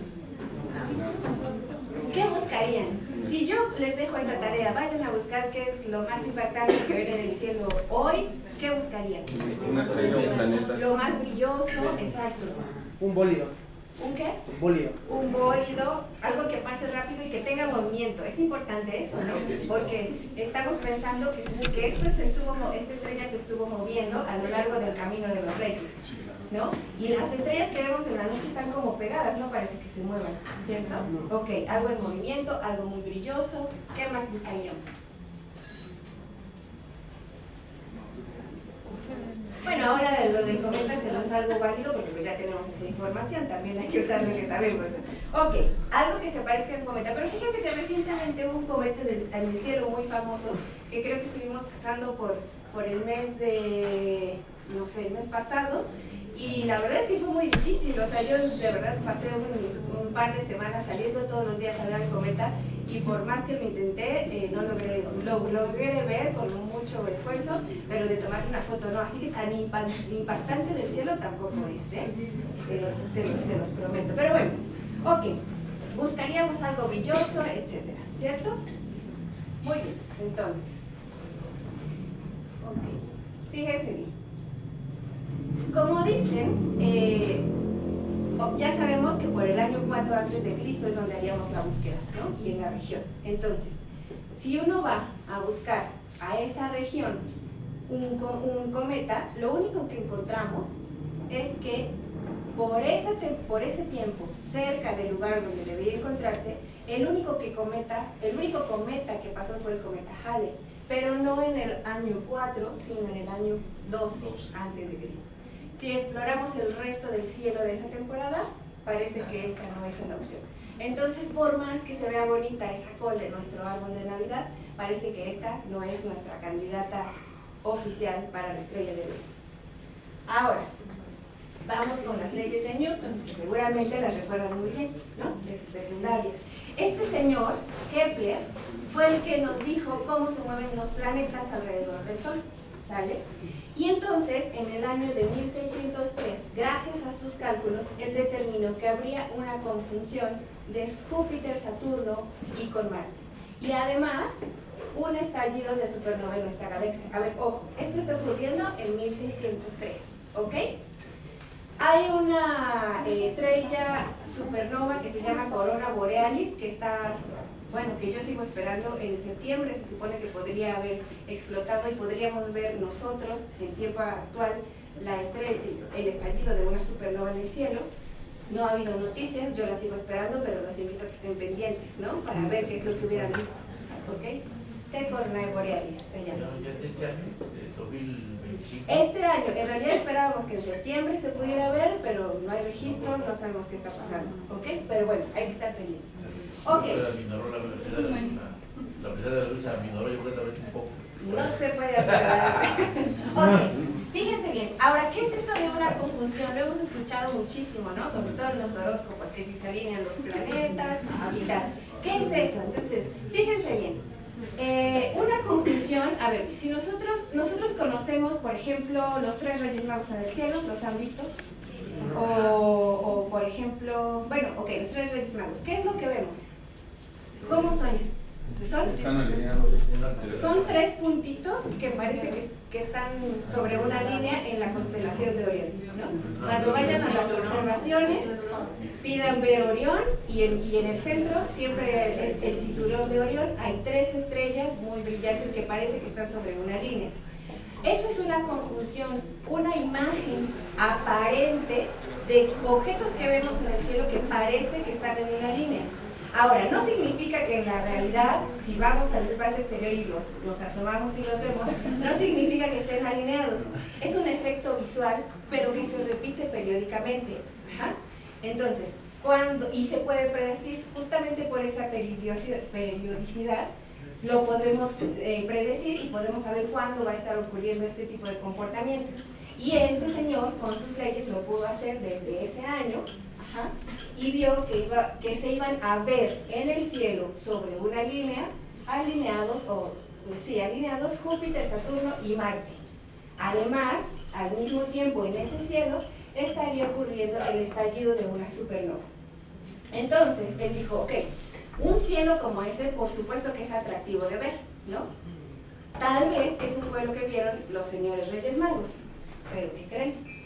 ¿Qué buscarían? Si yo les dejo esta tarea, vayan a buscar qué es lo más impactante que ven en el cielo hoy, ¿qué buscarían? Una estrella, un planeta. Lo más brilloso, exacto. Un bólido. ¿Un qué? Un bólido. Un bólido, algo que pase rápido y que tenga movimiento. Es importante eso, ¿no? Porque estamos pensando que esta estrella se estuvo moviendo a lo largo del camino de los reyes, ¿no? Y las estrellas que vemos en la noche están como pegadas, no parece que se muevan, ¿cierto? Ok, algo en movimiento, algo muy brilloso. ¿Qué más buscaríamos? Bueno, ahora lo del cometa se nos es algo válido porque pues ya tenemos esa información, también hay que usar lo que sabemos, ¿no? Ok, algo que se parezca a un cometa, pero fíjense que recientemente hubo un cometa en el cielo muy famoso que creo que estuvimos cazando por el mes de, no sé, el mes pasado, y la verdad es que fue muy difícil. O sea, yo de verdad pasé un par de semanas saliendo todos los días a ver el cometa y por más que lo intenté, no logré ver con mucho esfuerzo, pero de tomar una foto no, así que tan impactante del cielo tampoco es, se los prometo. Pero bueno, ok, buscaríamos algo brilloso, etcétera, ¿cierto? Muy bien, entonces, ok, fíjense bien. Como dicen, ya sabemos que por el año 4 antes de Cristo es donde haríamos la búsqueda, ¿no? Y en la región. Entonces, si uno va a buscar a esa región un cometa, lo único que encontramos es que por ese tiempo, cerca del lugar donde debería encontrarse, el único cometa que pasó fue el cometa Halley, pero no en el año 4, sino en el año 2 antes de Cristo. Si exploramos el resto del cielo de esa temporada, parece que esta no es una opción. Entonces, por más que se vea bonita esa cola en nuestro árbol de Navidad, parece que esta no es nuestra candidata oficial para la estrella de Belén. Ahora, vamos con las leyes de Newton, que seguramente las recuerdan muy bien, ¿no? De su secundaria. Este señor, Kepler, fue el que nos dijo cómo se mueven los planetas alrededor del Sol, ¿sale? Y entonces, en el año de 1603, gracias a sus cálculos, él determinó que habría una conjunción de Júpiter, Saturno y con Marte. Y además, un estallido de supernova en nuestra galaxia. A ver, ojo, esto está ocurriendo en 1603, ¿ok? Hay una estrella supernova que se llama Corona Borealis, que está, bueno, que yo sigo esperando en septiembre. Se supone que podría haber explotado y podríamos ver nosotros, en tiempo actual, el estallido de una supernova en el cielo. No ha habido noticias, yo las sigo esperando, pero los invito a que estén pendientes, ¿no? Para ver qué es lo que hubieran visto, ¿ok? ¿Qué Corona Borealis se llama? Este año, 2025. Este año, en realidad esperábamos que en septiembre se pudiera ver, pero no hay registro, no sabemos qué está pasando, ¿ok? Pero bueno, hay que estar pendientes. Ok. La velocidad de la luz aminoró, yo creo que tal vez un poco. No se puede aclarar. Ok, fíjense bien. Ahora, ¿qué es esto de una conjunción? Lo hemos escuchado muchísimo, ¿no? Sobre todo en los horóscopos, que si se alinean los planetas y tal. ¿Qué es eso? Entonces, fíjense bien. Una conjunción, a ver, si nosotros conocemos, por ejemplo, los 3 Reyes Magos en el cielo, ¿los han visto? O por ejemplo, bueno, ok, los 3 Reyes Magos. ¿Qué es lo que vemos? ¿Cómo son? Están alineados. Son 3 puntitos que parece que están sobre una línea en la constelación de Orión, ¿no? Cuando vayan a las observaciones, pidan ver Orión y en el centro, siempre el cinturón de Orión, hay 3 estrellas muy brillantes que parece que están sobre una línea. Eso es una conjunción, una imagen aparente de objetos que vemos en el cielo que parece que están en una línea. Ahora, no significa que en la realidad, si vamos al espacio exterior y los asomamos y los vemos, no significa que estén alineados. Es un efecto visual, pero que se repite periódicamente. Ajá. Entonces, y se puede predecir justamente por esa periodicidad, lo podemos predecir y podemos saber cuándo va a estar ocurriendo este tipo de comportamiento. Y este señor, con sus leyes, lo pudo hacer desde ese año. Ajá, y vio que se iban a ver en el cielo sobre una línea alineados Júpiter, Saturno y Marte. Además, al mismo tiempo en ese cielo estaría ocurriendo el estallido de una supernova. Entonces, él dijo, ok, un cielo como ese por supuesto que es atractivo de ver, ¿no? Tal vez eso fue lo que vieron los señores Reyes Magos, pero ¿qué creen?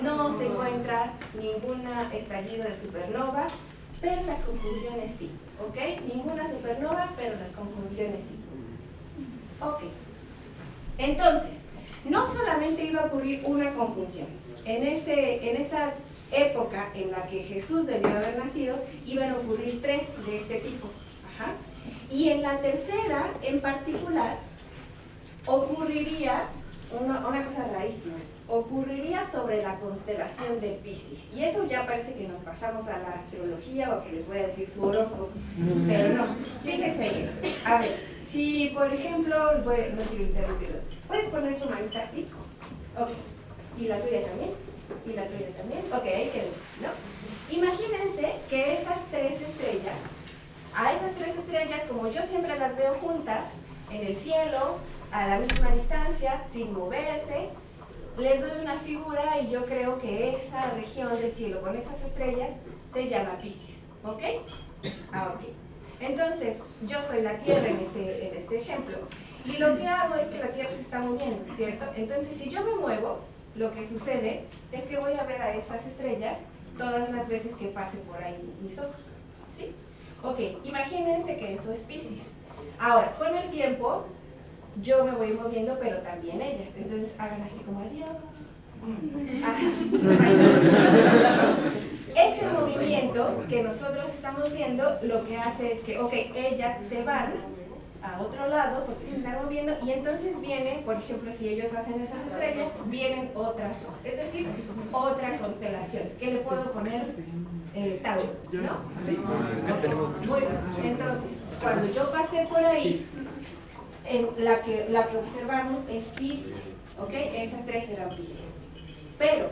No se encuentra ningún estallido de supernova, pero las conjunciones sí, ¿ok? Ninguna supernova, pero las conjunciones sí. Ok. Entonces, no solamente iba a ocurrir una conjunción. En esa época en la que Jesús debió haber nacido, iban a ocurrir 3 de este tipo. Ajá. Y en la tercera, en particular, ocurriría una cosa rarísima. Ocurriría sobre la constelación de Piscis. Y eso ya parece que nos pasamos a la astrología o que les voy a decir su horóscopo. Pero no, fíjense bien. A ver, si por ejemplo, no quiero interrumpirlos, ¿puedes poner tu manita así? Ok. ¿Y la tuya también? ¿Y la tuya también? Ok, ahí quedó, ¿no? Imagínense que esas 3 estrellas, a esas 3 estrellas, como yo siempre las veo juntas, en el cielo, a la misma distancia, sin moverse, les doy una figura y yo creo que esa región del cielo con esas estrellas se llama Piscis, ¿ok? Ok. Entonces, yo soy la Tierra en este ejemplo, y lo que hago es que la Tierra se está moviendo, ¿cierto? Entonces, si yo me muevo, lo que sucede es que voy a ver a esas estrellas todas las veces que pasen por ahí mis ojos, ¿sí? Ok, imagínense que eso es Piscis. Ahora, con el tiempo, yo me voy moviendo, pero también ellas. Entonces, hagan así como adiós. Ese movimiento que nosotros estamos viendo, lo que hace es que, ok, ellas se van a otro lado porque se están moviendo y entonces viene, por ejemplo, si ellos hacen esas estrellas, vienen otras dos, es decir, otra constelación, que le puedo poner Tauro, ¿no? Muy bien, entonces, cuando yo pasé por ahí, la que observamos es Piscis, ¿ok? Esas 3 eran Piscis. Pero,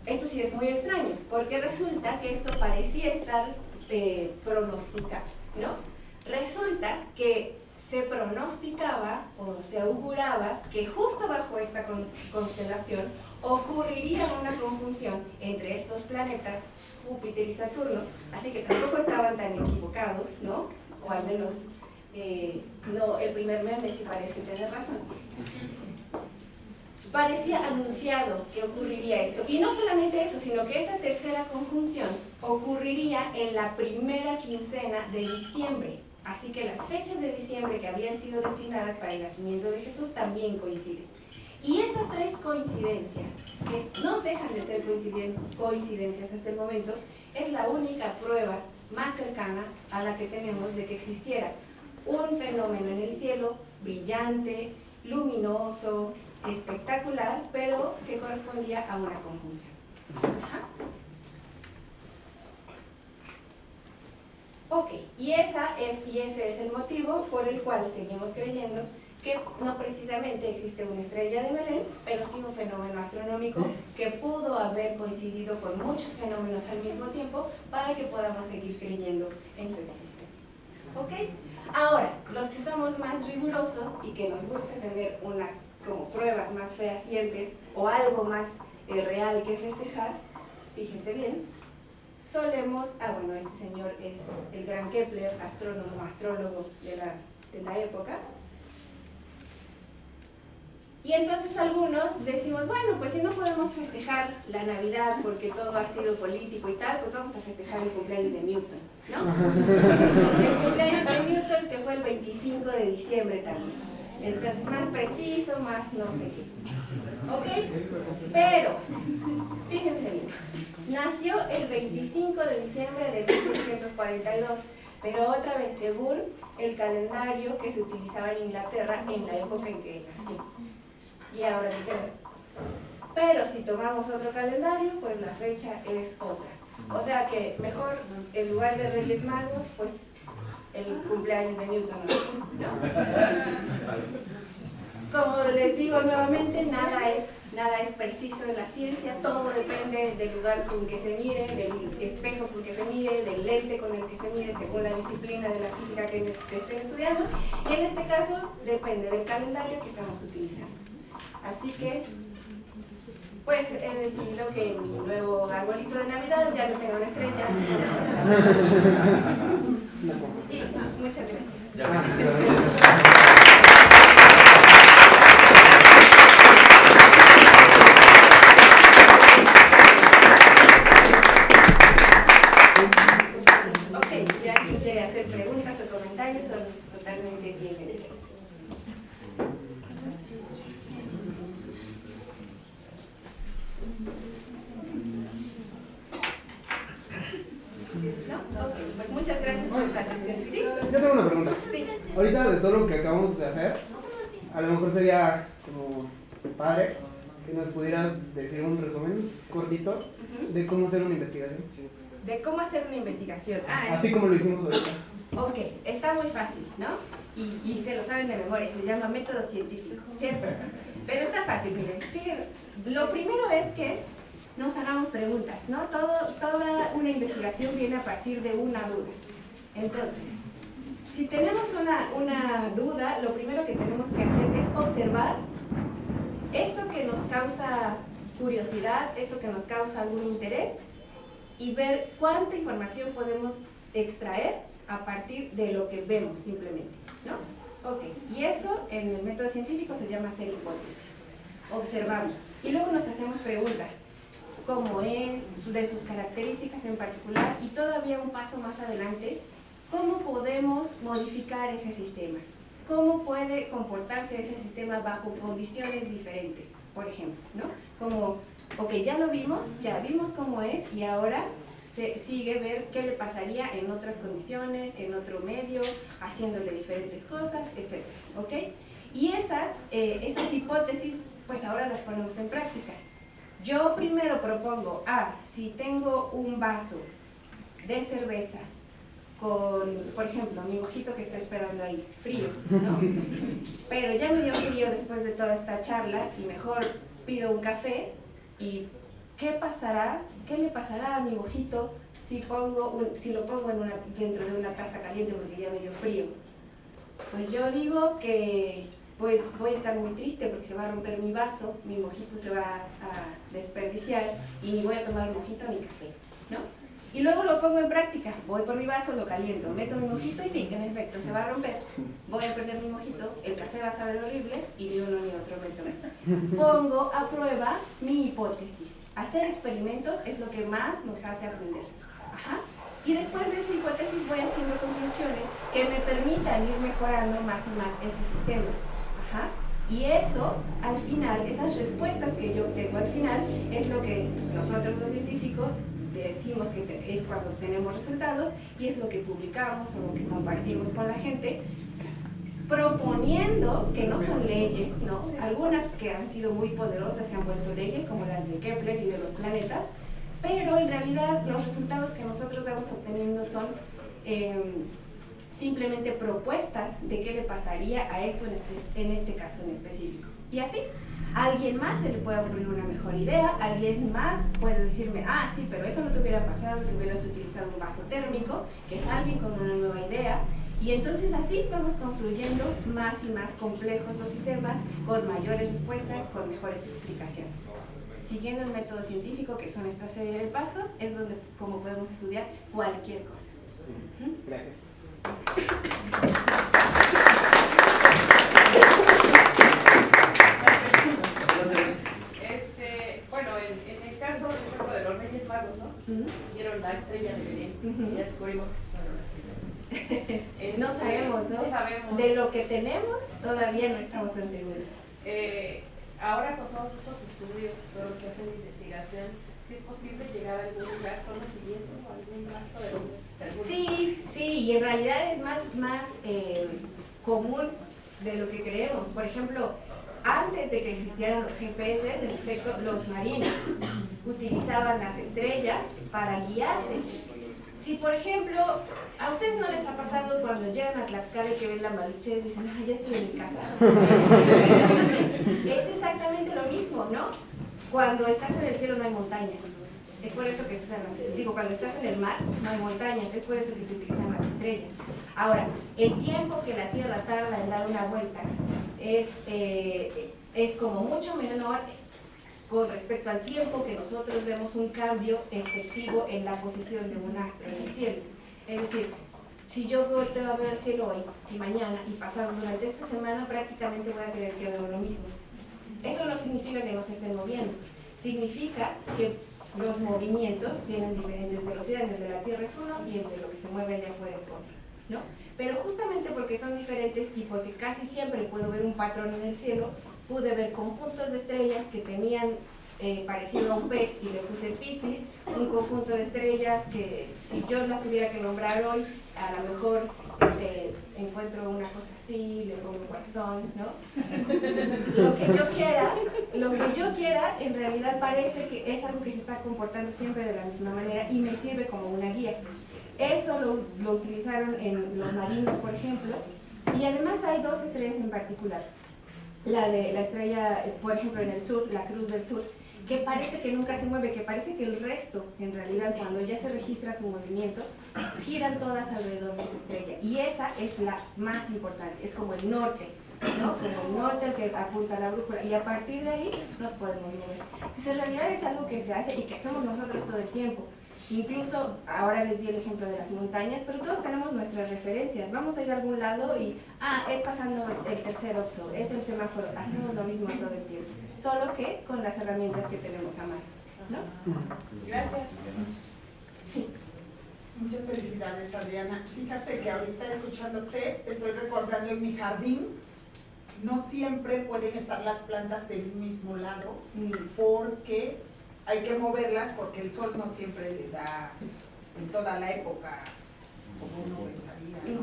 esto sí es muy extraño, porque resulta que esto parecía estar pronosticado, ¿no? Resulta que se pronosticaba o se auguraba que justo bajo esta constelación ocurriría una conjunción entre estos planetas, Júpiter y Saturno, así que tampoco estaban tan equivocados, ¿no? O al menos, no, el primer meme sí parece tener razón. Parecía anunciado que ocurriría esto. Y no solamente eso, sino que esa tercera conjunción ocurriría en la primera quincena de diciembre. Así que las fechas de diciembre que habían sido designadas para el nacimiento de Jesús también coinciden. Y esas 3 coincidencias, que no dejan de ser coincidencias hasta el momento, es la única prueba más cercana a la que tenemos de que existiera un fenómeno en el cielo brillante, luminoso, espectacular, pero que correspondía a una conjunción. Ajá. Ok, y ese es el motivo por el cual seguimos creyendo que no precisamente existe una estrella de Belén, pero sí un fenómeno astronómico que pudo haber coincidido con muchos fenómenos al mismo tiempo para que podamos seguir creyendo en su existencia. ¿Ok? Ahora, los que somos más rigurosos y que nos gusta tener unas como pruebas más fehacientes o algo más real que festejar, fíjense bien, solemos, bueno, este señor es el gran Kepler, astrólogo de la época, y entonces algunos decimos, bueno, pues si no podemos festejar la Navidad porque todo ha sido político y tal, pues vamos a festejar el cumpleaños de Newton, ¿no? El cumpleaños de Newton que fue el 25 de diciembre también. Entonces, más preciso, más no sé qué. ¿Ok? Pero, fíjense bien, nació el 25 de diciembre de 1642, pero otra vez, según el calendario que se utilizaba en Inglaterra en la época en que nació. Y ahora me queda. Pero si tomamos otro calendario, pues la fecha es otra. O sea que mejor, en lugar de Reyes Magos, pues el cumpleaños de Newton, ¿no? Como les digo nuevamente, nada es preciso en la ciencia, todo depende del lugar con que se mire, del espejo con que se mire, del lente con el que se mire, según la disciplina de la física que estén estudiando, y en este caso depende del calendario que estamos utilizando. Así que, pues he decidido que en mi nuevo arbolito de Navidad ya no tengo una estrella. Y listo, muchas gracias. Ok, si alguien quiere hacer preguntas o comentarios, son totalmente bienvenidos. ¿No? Ok, pues muchas gracias por su atención. ¿Sí? Yo tengo una pregunta. Sí. Ahorita de todo lo que acabamos de hacer, a lo mejor sería como padre que nos pudieras decir un resumen cortito de cómo hacer una investigación. De cómo hacer una investigación. Así como lo hicimos ahorita. Ok, está muy fácil, ¿no? Y se lo saben de memoria, se llama método científico, ¿cierto? Pero está fácil, miren. Fíjense, lo primero es que nos hagamos preguntas, ¿no? Toda una investigación viene a partir de una duda. Entonces, si tenemos una duda, lo primero que tenemos que hacer es observar eso que nos causa curiosidad, eso que nos causa algún interés, y ver cuánta información podemos extraer a partir de lo que vemos simplemente, ¿no? Ok, y eso en el método científico se llama hacer hipótesis. Observamos y luego nos hacemos preguntas, cómo es, de sus características en particular, y todavía un paso más adelante, cómo podemos modificar ese sistema, cómo puede comportarse ese sistema bajo condiciones diferentes, por ejemplo, ¿no? Como, ok, ya lo vimos, ya vimos cómo es, y ahora sigue ver qué le pasaría en otras condiciones, en otro medio, haciéndole diferentes cosas, etc. ¿Ok? Y esas hipótesis, pues ahora las ponemos en práctica. Yo primero propongo, si tengo un vaso de cerveza con, por ejemplo, mi mojito que está esperando ahí, frío, ¿no? Pero ya me dio frío después de toda esta charla y mejor pido un café, y ¿qué pasará? ¿Qué le pasará a mi mojito si lo pongo dentro de una taza caliente porque ya me dio frío? Pues yo digo que pues voy a estar muy triste porque se va a romper mi vaso, mi mojito se va a desperdiciar y ni voy a tomar mojito ni café, ¿no? Y luego lo pongo en práctica, voy por mi vaso, lo caliento, meto mi mojito y sí, en efecto, se va a romper, voy a perder mi mojito, el café va a saber horrible y ni uno ni otro me tomé. Pongo a prueba mi hipótesis. Hacer experimentos es lo que más nos hace aprender. Ajá. Y después de esa hipótesis voy haciendo conclusiones que me permitan ir mejorando más y más ese sistema. Ajá. Y eso, al final, esas respuestas que yo obtengo al final, es lo que nosotros los científicos decimos que es cuando tenemos resultados, y es lo que publicamos o lo que compartimos con la gente, proponiendo que no son leyes, ¿no? Algunas que han sido muy poderosas se han vuelto leyes, como las de Kepler y de los planetas, pero en realidad los resultados que nosotros vamos obteniendo son simplemente propuestas de qué le pasaría a esto en este caso en específico. Y así, a alguien más se le puede ocurrir una mejor idea, alguien más puede decirme, sí, pero eso no te hubiera pasado si hubieras utilizado un vaso térmico, que es alguien con una nueva idea. Y entonces así vamos construyendo más y más complejos los sistemas, con mayores respuestas, con mejores explicaciones. Siguiendo el método científico, que son esta serie de pasos, es donde como podemos estudiar cualquier cosa. Gracias. Bueno, en el caso de los Reyes Magos, ¿no? Vieron la estrella de Belén, ya descubrimos no sabemos, ¿no? No sabemos. De lo que tenemos, todavía no estamos tan seguros. Ahora con todos estos estudios, todos los que hacen investigación, ¿sí es posible llegar a algún lugar solo siguiendo algún rastro de dónde? Sí, y en realidad es más común de lo que creemos. Por ejemplo, antes de que existieran los GPS, en efecto, los marinos utilizaban las estrellas para guiarse. Si, por ejemplo, a ustedes no les ha pasado cuando llegan a Tlaxcala y que ven la Malinche y dicen, ya estoy en mi casa. Es exactamente lo mismo, ¿no? Cuando estás en el cielo no hay montañas. Es por eso que se usan cuando estás en el mar no hay montañas, es por eso que se utilizan las estrellas. Ahora, el tiempo que la Tierra tarda en dar una vuelta es como mucho menor con respecto al tiempo que nosotros vemos un cambio efectivo en la posición de un astro en el cielo. Es decir, si yo volteo a ver el cielo hoy y mañana y pasado durante esta semana, prácticamente voy a tener que ver lo mismo. Eso no significa que no se estén moviendo, significa que los movimientos tienen diferentes velocidades, el de la Tierra es uno y el de lo que se mueve allá afuera es otro, ¿no? Pero justamente porque son diferentes y porque casi siempre puedo ver un patrón en el cielo, pude ver conjuntos de estrellas que tenían parecido a un pez y le puse Piscis, un conjunto de estrellas que si yo las tuviera que nombrar hoy, a lo mejor encuentro una cosa así, le pongo un corazón, ¿no? Lo que yo quiera, en realidad parece que es algo que se está comportando siempre de la misma manera y me sirve como una guía. Eso lo utilizaron en los marinos, por ejemplo, y además hay dos estrellas en particular. La estrella, por ejemplo, en el sur, la Cruz del Sur, que parece que nunca se mueve, que parece que el resto, en realidad, cuando ya se registra su movimiento, giran todas alrededor de esa estrella. Y esa es la más importante, es como el norte, ¿no? Como el norte al que apunta la brújula. Y a partir de ahí nos podemos mover. Entonces, en realidad es algo que se hace y que hacemos nosotros todo el tiempo. Incluso, ahora les di el ejemplo de las montañas, pero todos tenemos nuestras referencias. Vamos a ir a algún lado y, es pasando el tercer Oxxo, es el semáforo. Hacemos lo mismo todo el tiempo, solo que con las herramientas que tenemos a mano, ¿no? Gracias. Sí. Muchas felicidades, Adriana. Fíjate que ahorita escuchándote, estoy recordando en mi jardín, no siempre pueden estar las plantas del mismo lado, porque hay que moverlas porque el sol no siempre le da en toda la época como uno pensaría, ¿no?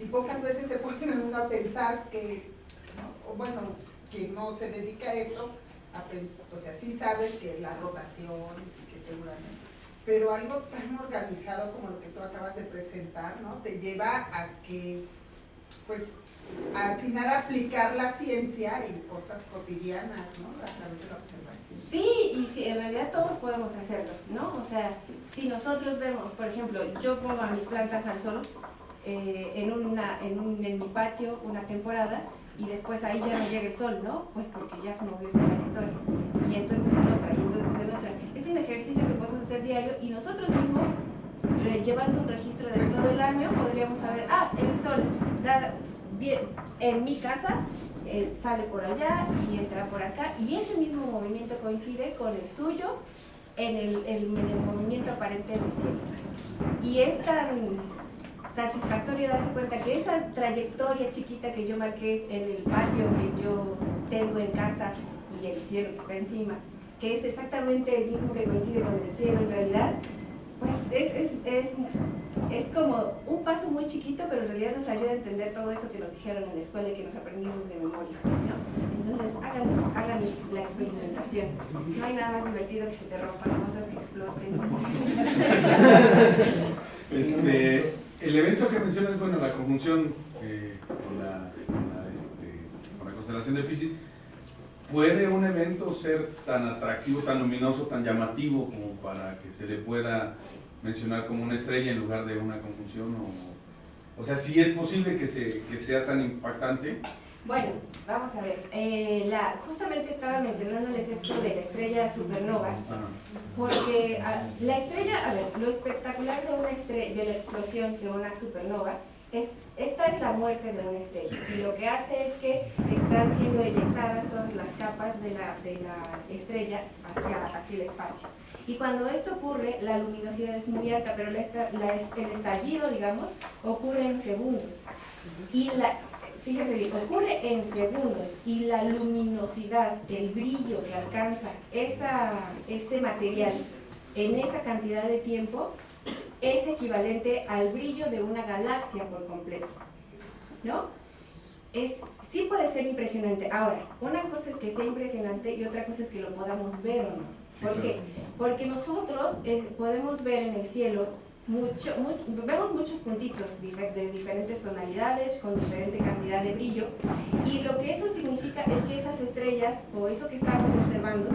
Y pocas veces se pone uno a pensar que, ¿no? Bueno, quien no se dedica a esto, o sea, sí sabes que la rotación, sí que seguramente, pero algo tan organizado como lo que tú acabas de presentar, ¿no? Te lleva a que, pues, al final aplicar la ciencia en cosas cotidianas, ¿no? A través de la observación. Sí, y sí, en realidad todos podemos hacerlo, ¿no? O sea, si nosotros vemos, por ejemplo, yo pongo a mis plantas al sol en mi patio una temporada y después ahí ya no llega el sol, ¿no? Pues porque ya se movió su trayectoria. Y entonces en otra, y entonces en otra. Es un ejercicio que podemos hacer diario y nosotros mismos, llevando un registro de todo el año, podríamos saber, el sol da bien, en mi casa sale por allá y entra por acá, y ese mismo movimiento coincide con el suyo en el movimiento aparente del cielo. Y es tan satisfactorio darse cuenta que esa trayectoria chiquita que yo marqué en el patio que yo tengo en casa y el cielo que está encima, que es exactamente el mismo que coincide con el cielo en realidad, pues es como un paso muy chiquito, pero en realidad nos ayuda a entender todo eso que nos dijeron en la escuela y que nos aprendimos de memoria, ¿no? Entonces hagan la experimentación. No hay nada más divertido que se te rompan cosas que exploten. El evento que mencionas, bueno, la conjunción con la constelación de Piscis, ¿puede un evento ser tan atractivo, tan luminoso, tan llamativo como para que se le pueda mencionar como una estrella en lugar de una conjunción? O sea, ¿sí es posible que sea tan impactante? Bueno, vamos a ver. Justamente estaba mencionándoles esto de la estrella supernova, porque la estrella, a ver, lo espectacular de la explosión de una supernova esta es la muerte de una estrella, y lo que hace es que están siendo eyectadas todas las capas de la estrella hacia el espacio. Y cuando esto ocurre, la luminosidad es muy alta, pero el estallido, digamos, ocurre en segundos. Y fíjense bien, ocurre en segundos, y la luminosidad, el brillo que alcanza ese material en esa cantidad de tiempo es equivalente al brillo de una galaxia por completo, ¿no? Sí puede ser impresionante. Ahora, una cosa es que sea impresionante y otra cosa es que lo podamos ver o no. ¿Por qué? Porque nosotros podemos ver en el cielo, vemos muchos puntitos de diferentes tonalidades, con diferente cantidad de brillo, y lo que eso significa es que esas estrellas, o eso que estamos observando,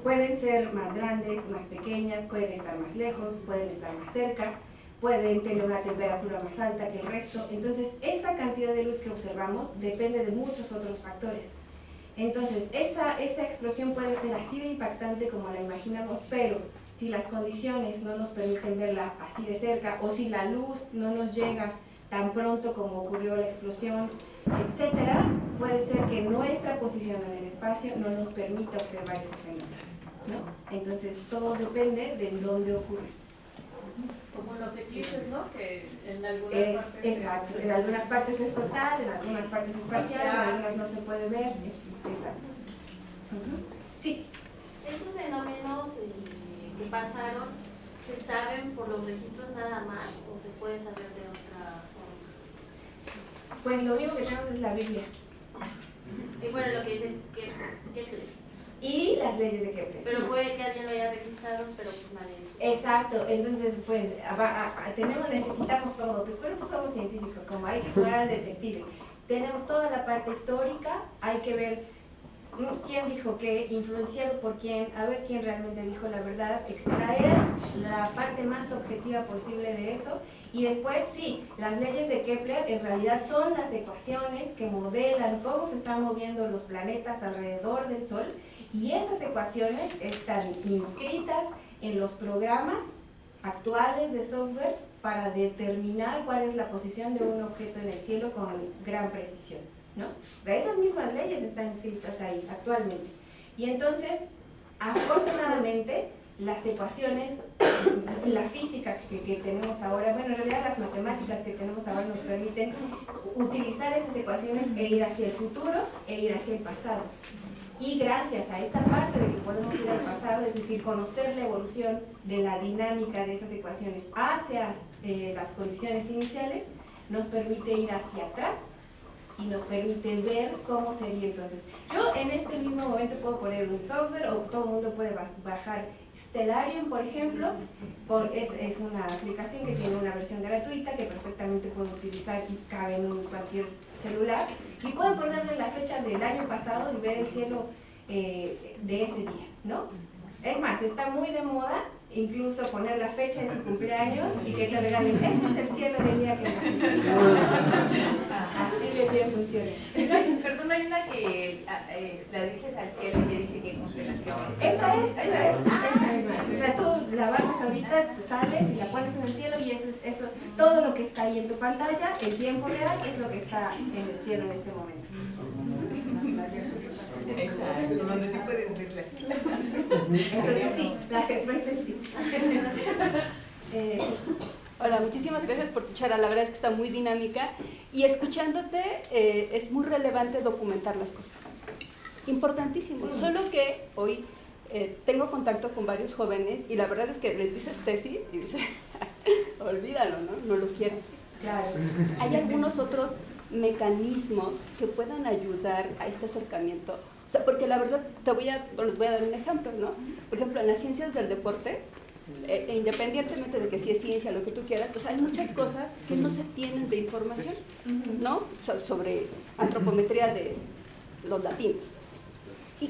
pueden ser más grandes, más pequeñas, pueden estar más lejos, pueden estar más cerca, pueden tener una temperatura más alta que el resto. Entonces, esa cantidad de luz que observamos depende de muchos otros factores. Entonces, esa explosión puede ser así de impactante como la imaginamos, pero si las condiciones no nos permiten verla así de cerca, o si la luz no nos llega tan pronto como ocurrió la explosión, etcétera, puede ser que nuestra posición en el espacio no nos permita observar ese fenómeno, ¿no? Entonces, todo depende de dónde ocurre. Como los eclipses, ¿no? Que en algunas partes... Exacto, en algunas partes es total, en algunas partes es parcial, en algunas no se puede ver. Exacto. Sí. Estos fenómenos que pasaron, ¿se saben por los registros nada más o se pueden saber de otra forma? Pues lo único que tenemos es la Biblia. Y bueno, lo que dicen Kepler. Y las leyes de Kepler. Pero sí. puede que alguien lo haya registrado, pero pues nadie. Exacto, entonces pues necesitamos todo, pues por eso somos científicos, como hay que jugar al detective. tenemos toda la parte histórica, hay que ver quién dijo qué, influenciado por quién, a ver quién realmente dijo la verdad, extraer la parte más objetiva posible de eso, y después sí, las leyes de Kepler en realidad son las ecuaciones que modelan cómo se están moviendo los planetas alrededor del Sol, y esas ecuaciones están inscritas en los programas actuales de software para determinar cuál es la posición de un objeto en el cielo con gran precisión, ¿no? O sea, esas mismas leyes están escritas ahí actualmente. Y entonces, afortunadamente, las ecuaciones, la física que tenemos ahora, bueno, en realidad las matemáticas que tenemos ahora nos permiten utilizar esas ecuaciones e ir hacia el futuro e ir hacia el pasado. Y gracias a esta parte de que podemos ir al pasado, es decir, conocer la evolución de la dinámica de esas ecuaciones hacia las condiciones iniciales, nos permite ir hacia atrás y nos permite ver cómo sería entonces. Yo en este mismo momento puedo poner un software, o todo el mundo puede bajar Stellarium, por ejemplo, es una aplicación que tiene una versión gratuita que perfectamente pueden utilizar y cabe en cualquier celular, y pueden ponerle la fecha del año pasado y ver el cielo de ese día, ¿no? Es más, está muy de moda incluso poner la fecha de su cumpleaños y que te regalen, este es el cielo del día que naciste. Así de bien funciona. Perdón, hay una que la diriges al cielo y que dice que constelaciones. Esa es. O sea, tú la bajas ahorita, sales y la pones en el cielo, y eso, todo lo que está ahí en tu pantalla, en tiempo real, es lo que está en el cielo en este momento. Exacto, donde sí puedes ver. Entonces sí, la respuesta es sí. Hola, muchísimas gracias por tu charla, la verdad es que está muy dinámica, y escuchándote es muy relevante documentar las cosas. Importantísimo, solo que hoy tengo contacto con varios jóvenes y la verdad es que les dices tesis y dicen, olvídalo, ¿no? No lo quiero. Claro. Hay algunos otros mecanismos que puedan ayudar a este acercamiento. O sea, porque la verdad, les voy a dar un ejemplo, ¿no? Por ejemplo, en las ciencias del deporte, independientemente de que si es ciencia, lo que tú quieras, pues hay muchas cosas que no se tienen de información, ¿no? Sobre antropometría de los latinos.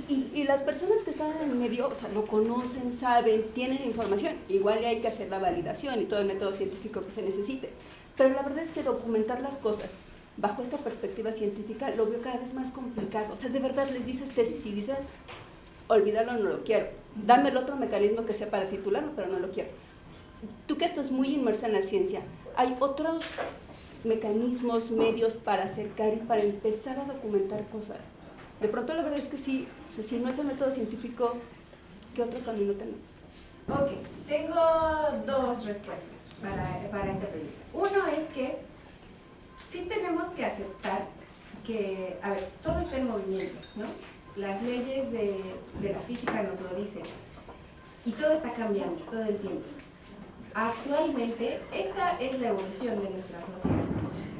Y las personas que están en el medio, o sea, lo conocen, saben, tienen información. Igual hay que hacer la validación y todo el método científico que se necesite. Pero la verdad es que documentar las cosas bajo esta perspectiva científica lo veo cada vez más complicado. O sea, de verdad les dices tesis y dices, olvídalo, no lo quiero. Dame el otro mecanismo que sea para titularlo, pero no lo quiero. Tú que estás muy inmersa en la ciencia, ¿hay otros mecanismos, medios para acercar y para empezar a documentar cosas? De pronto la verdad es que sí, o sea, si no es el método científico, ¿qué otro camino tenemos? Ok, tengo dos respuestas para esta pregunta. Uno es que sí tenemos que aceptar que, a ver, todo está en movimiento, ¿no? Las leyes de la física nos lo dicen, y todo está cambiando todo el tiempo. Actualmente, esta es la evolución de nuestra sociedad.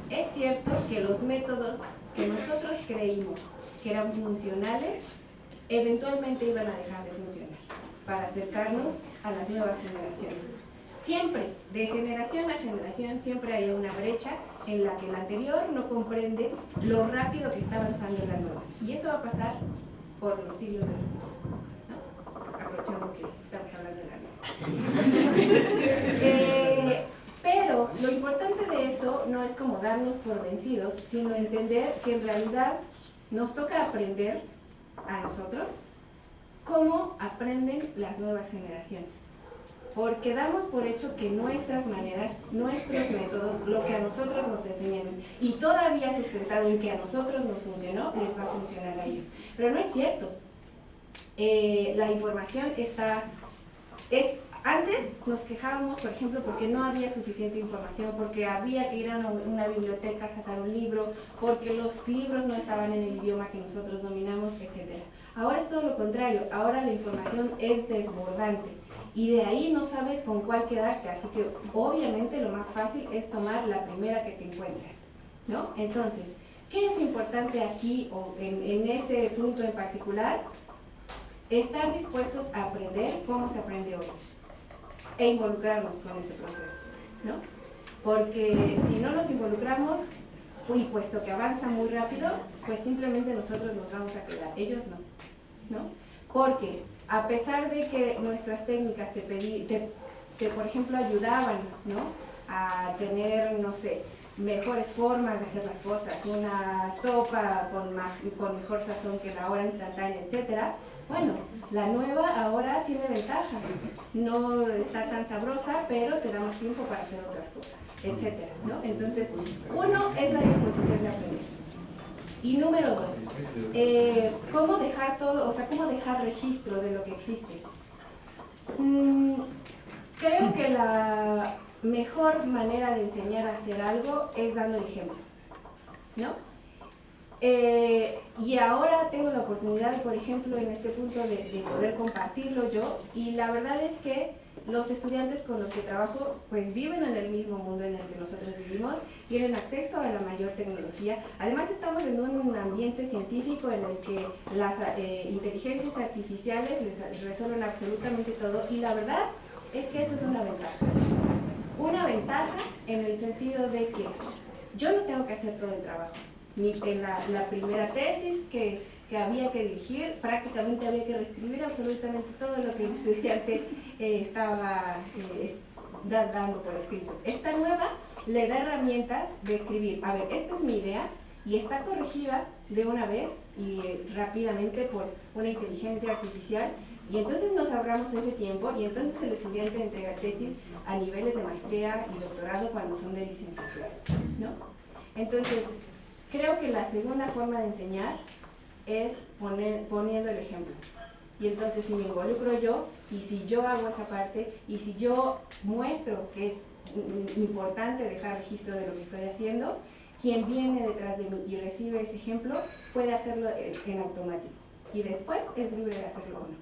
Es cierto que los métodos que nosotros creímos que eran funcionales, eventualmente iban a dejar de funcionar para acercarnos a las nuevas generaciones. Siempre, de generación a generación, siempre hay una brecha en la que la anterior no comprende lo rápido que está avanzando la nueva. Y eso va a pasar por los siglos de los siglos, ¿no? Aprovechando que estamos hablando de la vida. Pero lo importante de eso no es como darnos por vencidos, sino entender que en realidad nos toca aprender a nosotros cómo aprenden las nuevas generaciones. Porque damos por hecho que nuestras maneras, nuestros métodos, lo que a nosotros nos enseñaron y todavía sustentado en que a nosotros nos funcionó, les va a funcionar a ellos. Pero no es cierto. La información antes nos quejábamos, por ejemplo, porque no había suficiente información, porque había que ir a una biblioteca a sacar un libro, porque los libros no estaban en el idioma que nosotros dominamos, etc. Ahora es todo lo contrario, ahora la información es desbordante y de ahí no sabes con cuál quedarte, así que obviamente lo más fácil es tomar la primera que te encuentres, ¿no? Entonces, ¿qué es importante aquí o en ese punto en particular? Estar dispuestos a aprender cómo se aprende hoy e involucrarnos con ese proceso, ¿no? Porque si no nos involucramos, y puesto que avanza muy rápido, pues simplemente nosotros nos vamos a quedar, ellos no, ¿no? Porque a pesar de que nuestras técnicas te por ejemplo, ayudaban, ¿no?, a tener, no sé, mejores formas de hacer las cosas, una sopa con mejor sazón que la hora instantánea, etcétera. Bueno, la nueva ahora tiene ventajas, no está tan sabrosa, pero te da más tiempo para hacer otras cosas, etcétera, ¿no? Entonces, uno es la disposición de aprender. Y número dos, ¿cómo dejar todo, o sea, cómo dejar registro de lo que existe? Creo que la mejor manera de enseñar a hacer algo es dando ejemplos, ¿no? Y ahora tengo la oportunidad, por ejemplo, en este punto de poder compartirlo yo, y la verdad es que los estudiantes con los que trabajo pues viven en el mismo mundo en el que nosotros vivimos, tienen acceso a la mayor tecnología. Además estamos en un ambiente científico en el que las inteligencias artificiales les resuelven absolutamente todo, y la verdad es que eso es una ventaja. Una ventaja en el sentido de que yo no tengo que hacer todo el trabajo. Ni en la primera tesis que había que dirigir, prácticamente había que reescribir absolutamente todo lo que el estudiante estaba dando por escrito. Esta nueva le da herramientas de escribir, a ver, esta es mi idea y está corregida de una vez y rápidamente por una inteligencia artificial, y entonces nos ahorramos ese tiempo, y entonces el estudiante entrega tesis a niveles de maestría y doctorado cuando son de licenciatura, ¿no? Entonces, creo que la segunda forma de enseñar es poniendo el ejemplo. Y entonces si me involucro yo, y si yo hago esa parte, y si yo muestro que es importante dejar registro de lo que estoy haciendo, quien viene detrás de mí y recibe ese ejemplo puede hacerlo en automático. Y después es libre de hacerlo o no.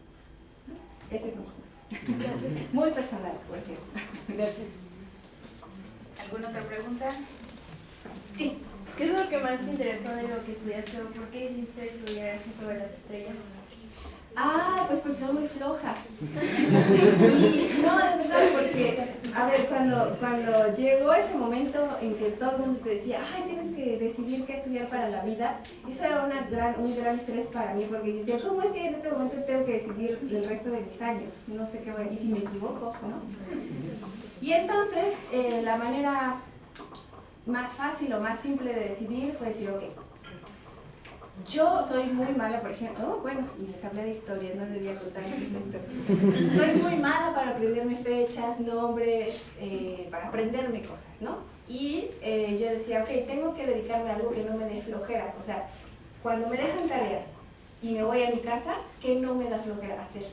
Ese es mi respuesta. Muy personal, por cierto. Gracias. ¿Alguna otra pregunta? Sí. ¿Qué es lo que más te interesó de lo que estudiaste? ¿Por qué hiciste estudiar sobre las estrellas? Ah, pues porque soy muy floja. Y no, de verdad, porque, a ver, cuando llegó ese momento en que todo el mundo te decía, ay, tienes que decidir qué estudiar para la vida, eso era un gran estrés para mí, porque decía, ¿cómo es que en este momento tengo que decidir el resto de mis años? No sé qué voy a decir, y si me equivoco, ¿no? Y entonces, la manera más fácil o más simple de decidir fue decir, ok, yo soy muy mala, por ejemplo, y les hablé de historias, no debía contarles esto. Soy muy mala para aprenderme fechas, nombres, para aprenderme cosas, ¿no? Y yo decía, ok, tengo que dedicarme a algo que no me dé flojera. O sea, cuando me dejan tarea y me voy a mi casa, ¿qué no me da flojera hacer?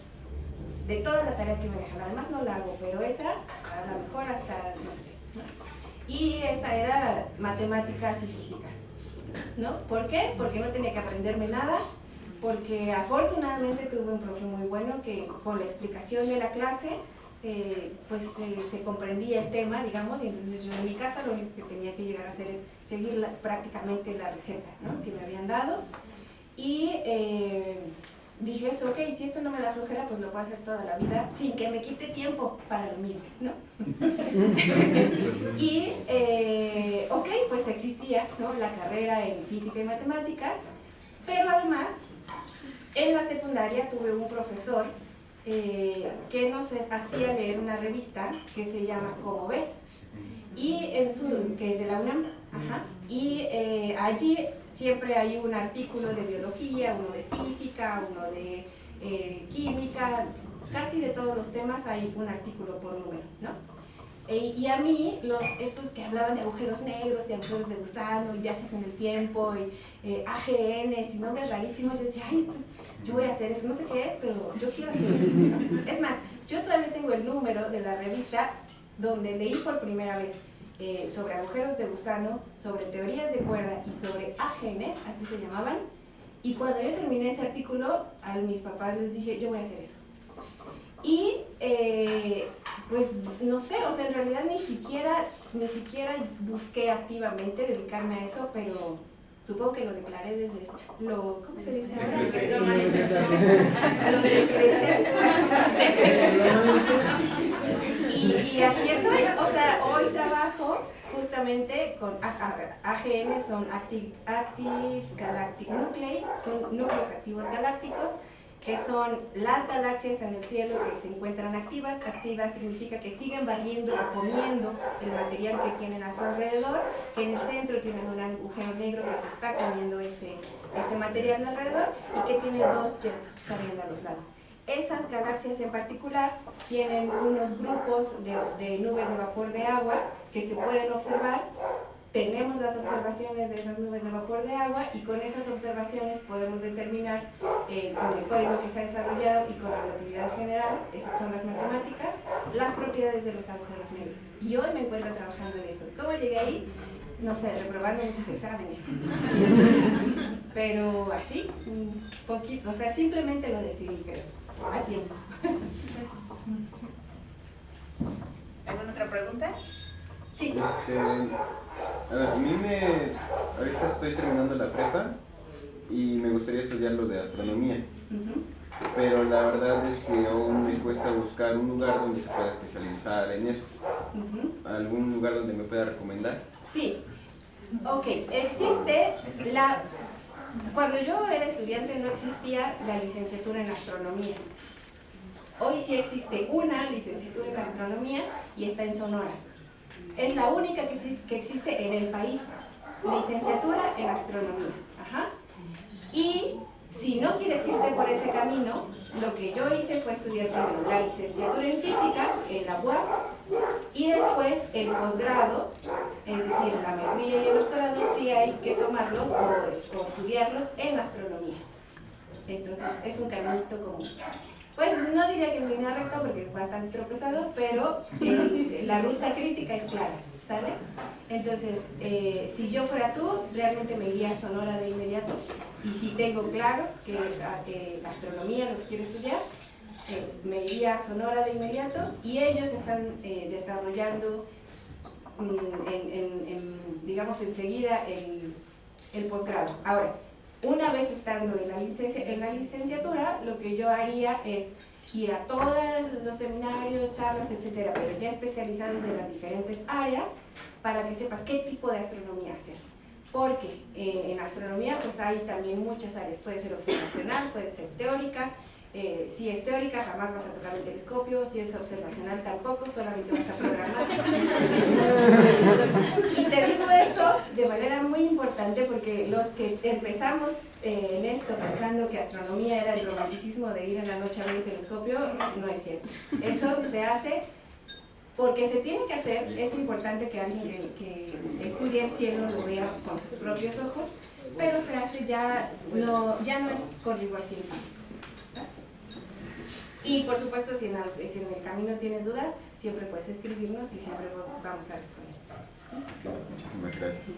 De toda la tarea que me dejan, además no la hago, pero esa, a lo mejor hasta, no sé, ¿no? Y esa era matemáticas y física, ¿no? ¿Por qué? Porque no tenía que aprenderme nada, porque afortunadamente tuve un profe muy bueno que con la explicación de la clase pues se comprendía el tema, digamos, y entonces yo en mi casa lo único que tenía que llegar a hacer es seguir prácticamente la receta, ¿no?, que me habían dado, y dije eso, ok, si esto no me da flojera, pues lo puedo hacer toda la vida sin que me quite tiempo para lo mío, ¿no? Y, ok, pues existía, ¿no?, la carrera en física y matemáticas, pero además, en la secundaria tuve un profesor que nos hacía leer una revista que se llama ¿Cómo ves?, y que es de la UNAM, ajá, y allí siempre hay un artículo de biología, uno de física, uno de química, casi de todos los temas hay un artículo por número, ¿no? Y a mí, estos que hablaban de agujeros negros, de agujeros de gusano, y viajes en el tiempo, y AGNs, y nombres rarísimos, yo decía, ay, yo voy a hacer eso, no sé qué es, pero yo quiero hacer eso, ¿no? Es más, yo todavía tengo el número de la revista donde leí por primera vez sobre agujeros de gusano, sobre teorías de cuerda y sobre AGNs, así se llamaban, y cuando yo terminé ese artículo, a mis papás les dije, yo voy a hacer eso. Y pues no sé, o sea, en realidad ni siquiera busqué activamente dedicarme a eso, pero supongo que lo declaré desde ¿cómo se dice ahora? Lo manifesté. Lo decreté. Y aquí estoy, o sea, hoy trabajo justamente con AGN, son Active Galactic Nuclei, son núcleos activos galácticos, que son las galaxias en el cielo que se encuentran activas. Activas significa que siguen barriendo o comiendo el material que tienen a su alrededor, que en el centro tienen un agujero negro que se está comiendo ese material de alrededor y que tiene 2 jets saliendo a los lados. Esas galaxias en particular tienen unos grupos de nubes de vapor de agua que se pueden observar. Tenemos las observaciones de esas nubes de vapor de agua y con esas observaciones podemos determinar con el código que se ha desarrollado y con relatividad general, esas son las matemáticas, las propiedades de los agujeros negros. Y hoy me encuentro trabajando en eso. ¿Cómo llegué ahí? No sé, reprobando muchos exámenes. Pero así, un poquito, o sea, simplemente lo decidí, pero a tiempo. ¿Alguna otra pregunta? Sí. A mí ahorita estoy terminando la prepa y me gustaría estudiar lo de astronomía. Pero la verdad es que aún me cuesta buscar un lugar donde se pueda especializar en eso. ¿Algún lugar donde me pueda recomendar? Sí. Ok, existe cuando yo era estudiante no existía la licenciatura en astronomía. Hoy sí existe una licenciatura en astronomía y está en Sonora. Es la única que existe en el país, licenciatura en astronomía. Ajá. Y si no quieres irte por ese camino, lo que yo hice fue estudiar primero la licenciatura en física en la UAP y después el posgrado, es decir, la maestría y el doctorado, sí hay que tomarlos o estudiarlos en astronomía. Entonces es un caminito como, pues no diría que en línea recta porque es bastante tropezado, pero la ruta crítica es clara, ¿sale? Entonces, si yo fuera tú, realmente me iría a Sonora de inmediato. Y si tengo claro que es astronomía lo que quiero estudiar, me iría a Sonora de inmediato y ellos están desarrollando, digamos, enseguida el posgrado. Ahora, una vez estando en la licenciatura, lo que yo haría es ir a todos los seminarios, charlas, etcétera, pero ya especializados en las diferentes áreas para que sepas qué tipo de astronomía hacer. Porque en astronomía pues hay también muchas áreas, puede ser observacional, puede ser teórica. Si es teórica jamás vas a tocar el telescopio, si es observacional tampoco, solamente vas a programar. Y te digo esto de manera muy importante porque los que empezamos en esto pensando que astronomía era el romanticismo de ir en la noche a ver el telescopio, no es cierto. Eso se hace porque se tiene que hacer. Es importante que alguien que estudie el cielo lo vea con sus propios ojos, pero se hace ya no es con rigor científico. Y por supuesto, si en el camino tienes dudas, siempre puedes escribirnos y siempre vamos a responder. Muchísimas gracias.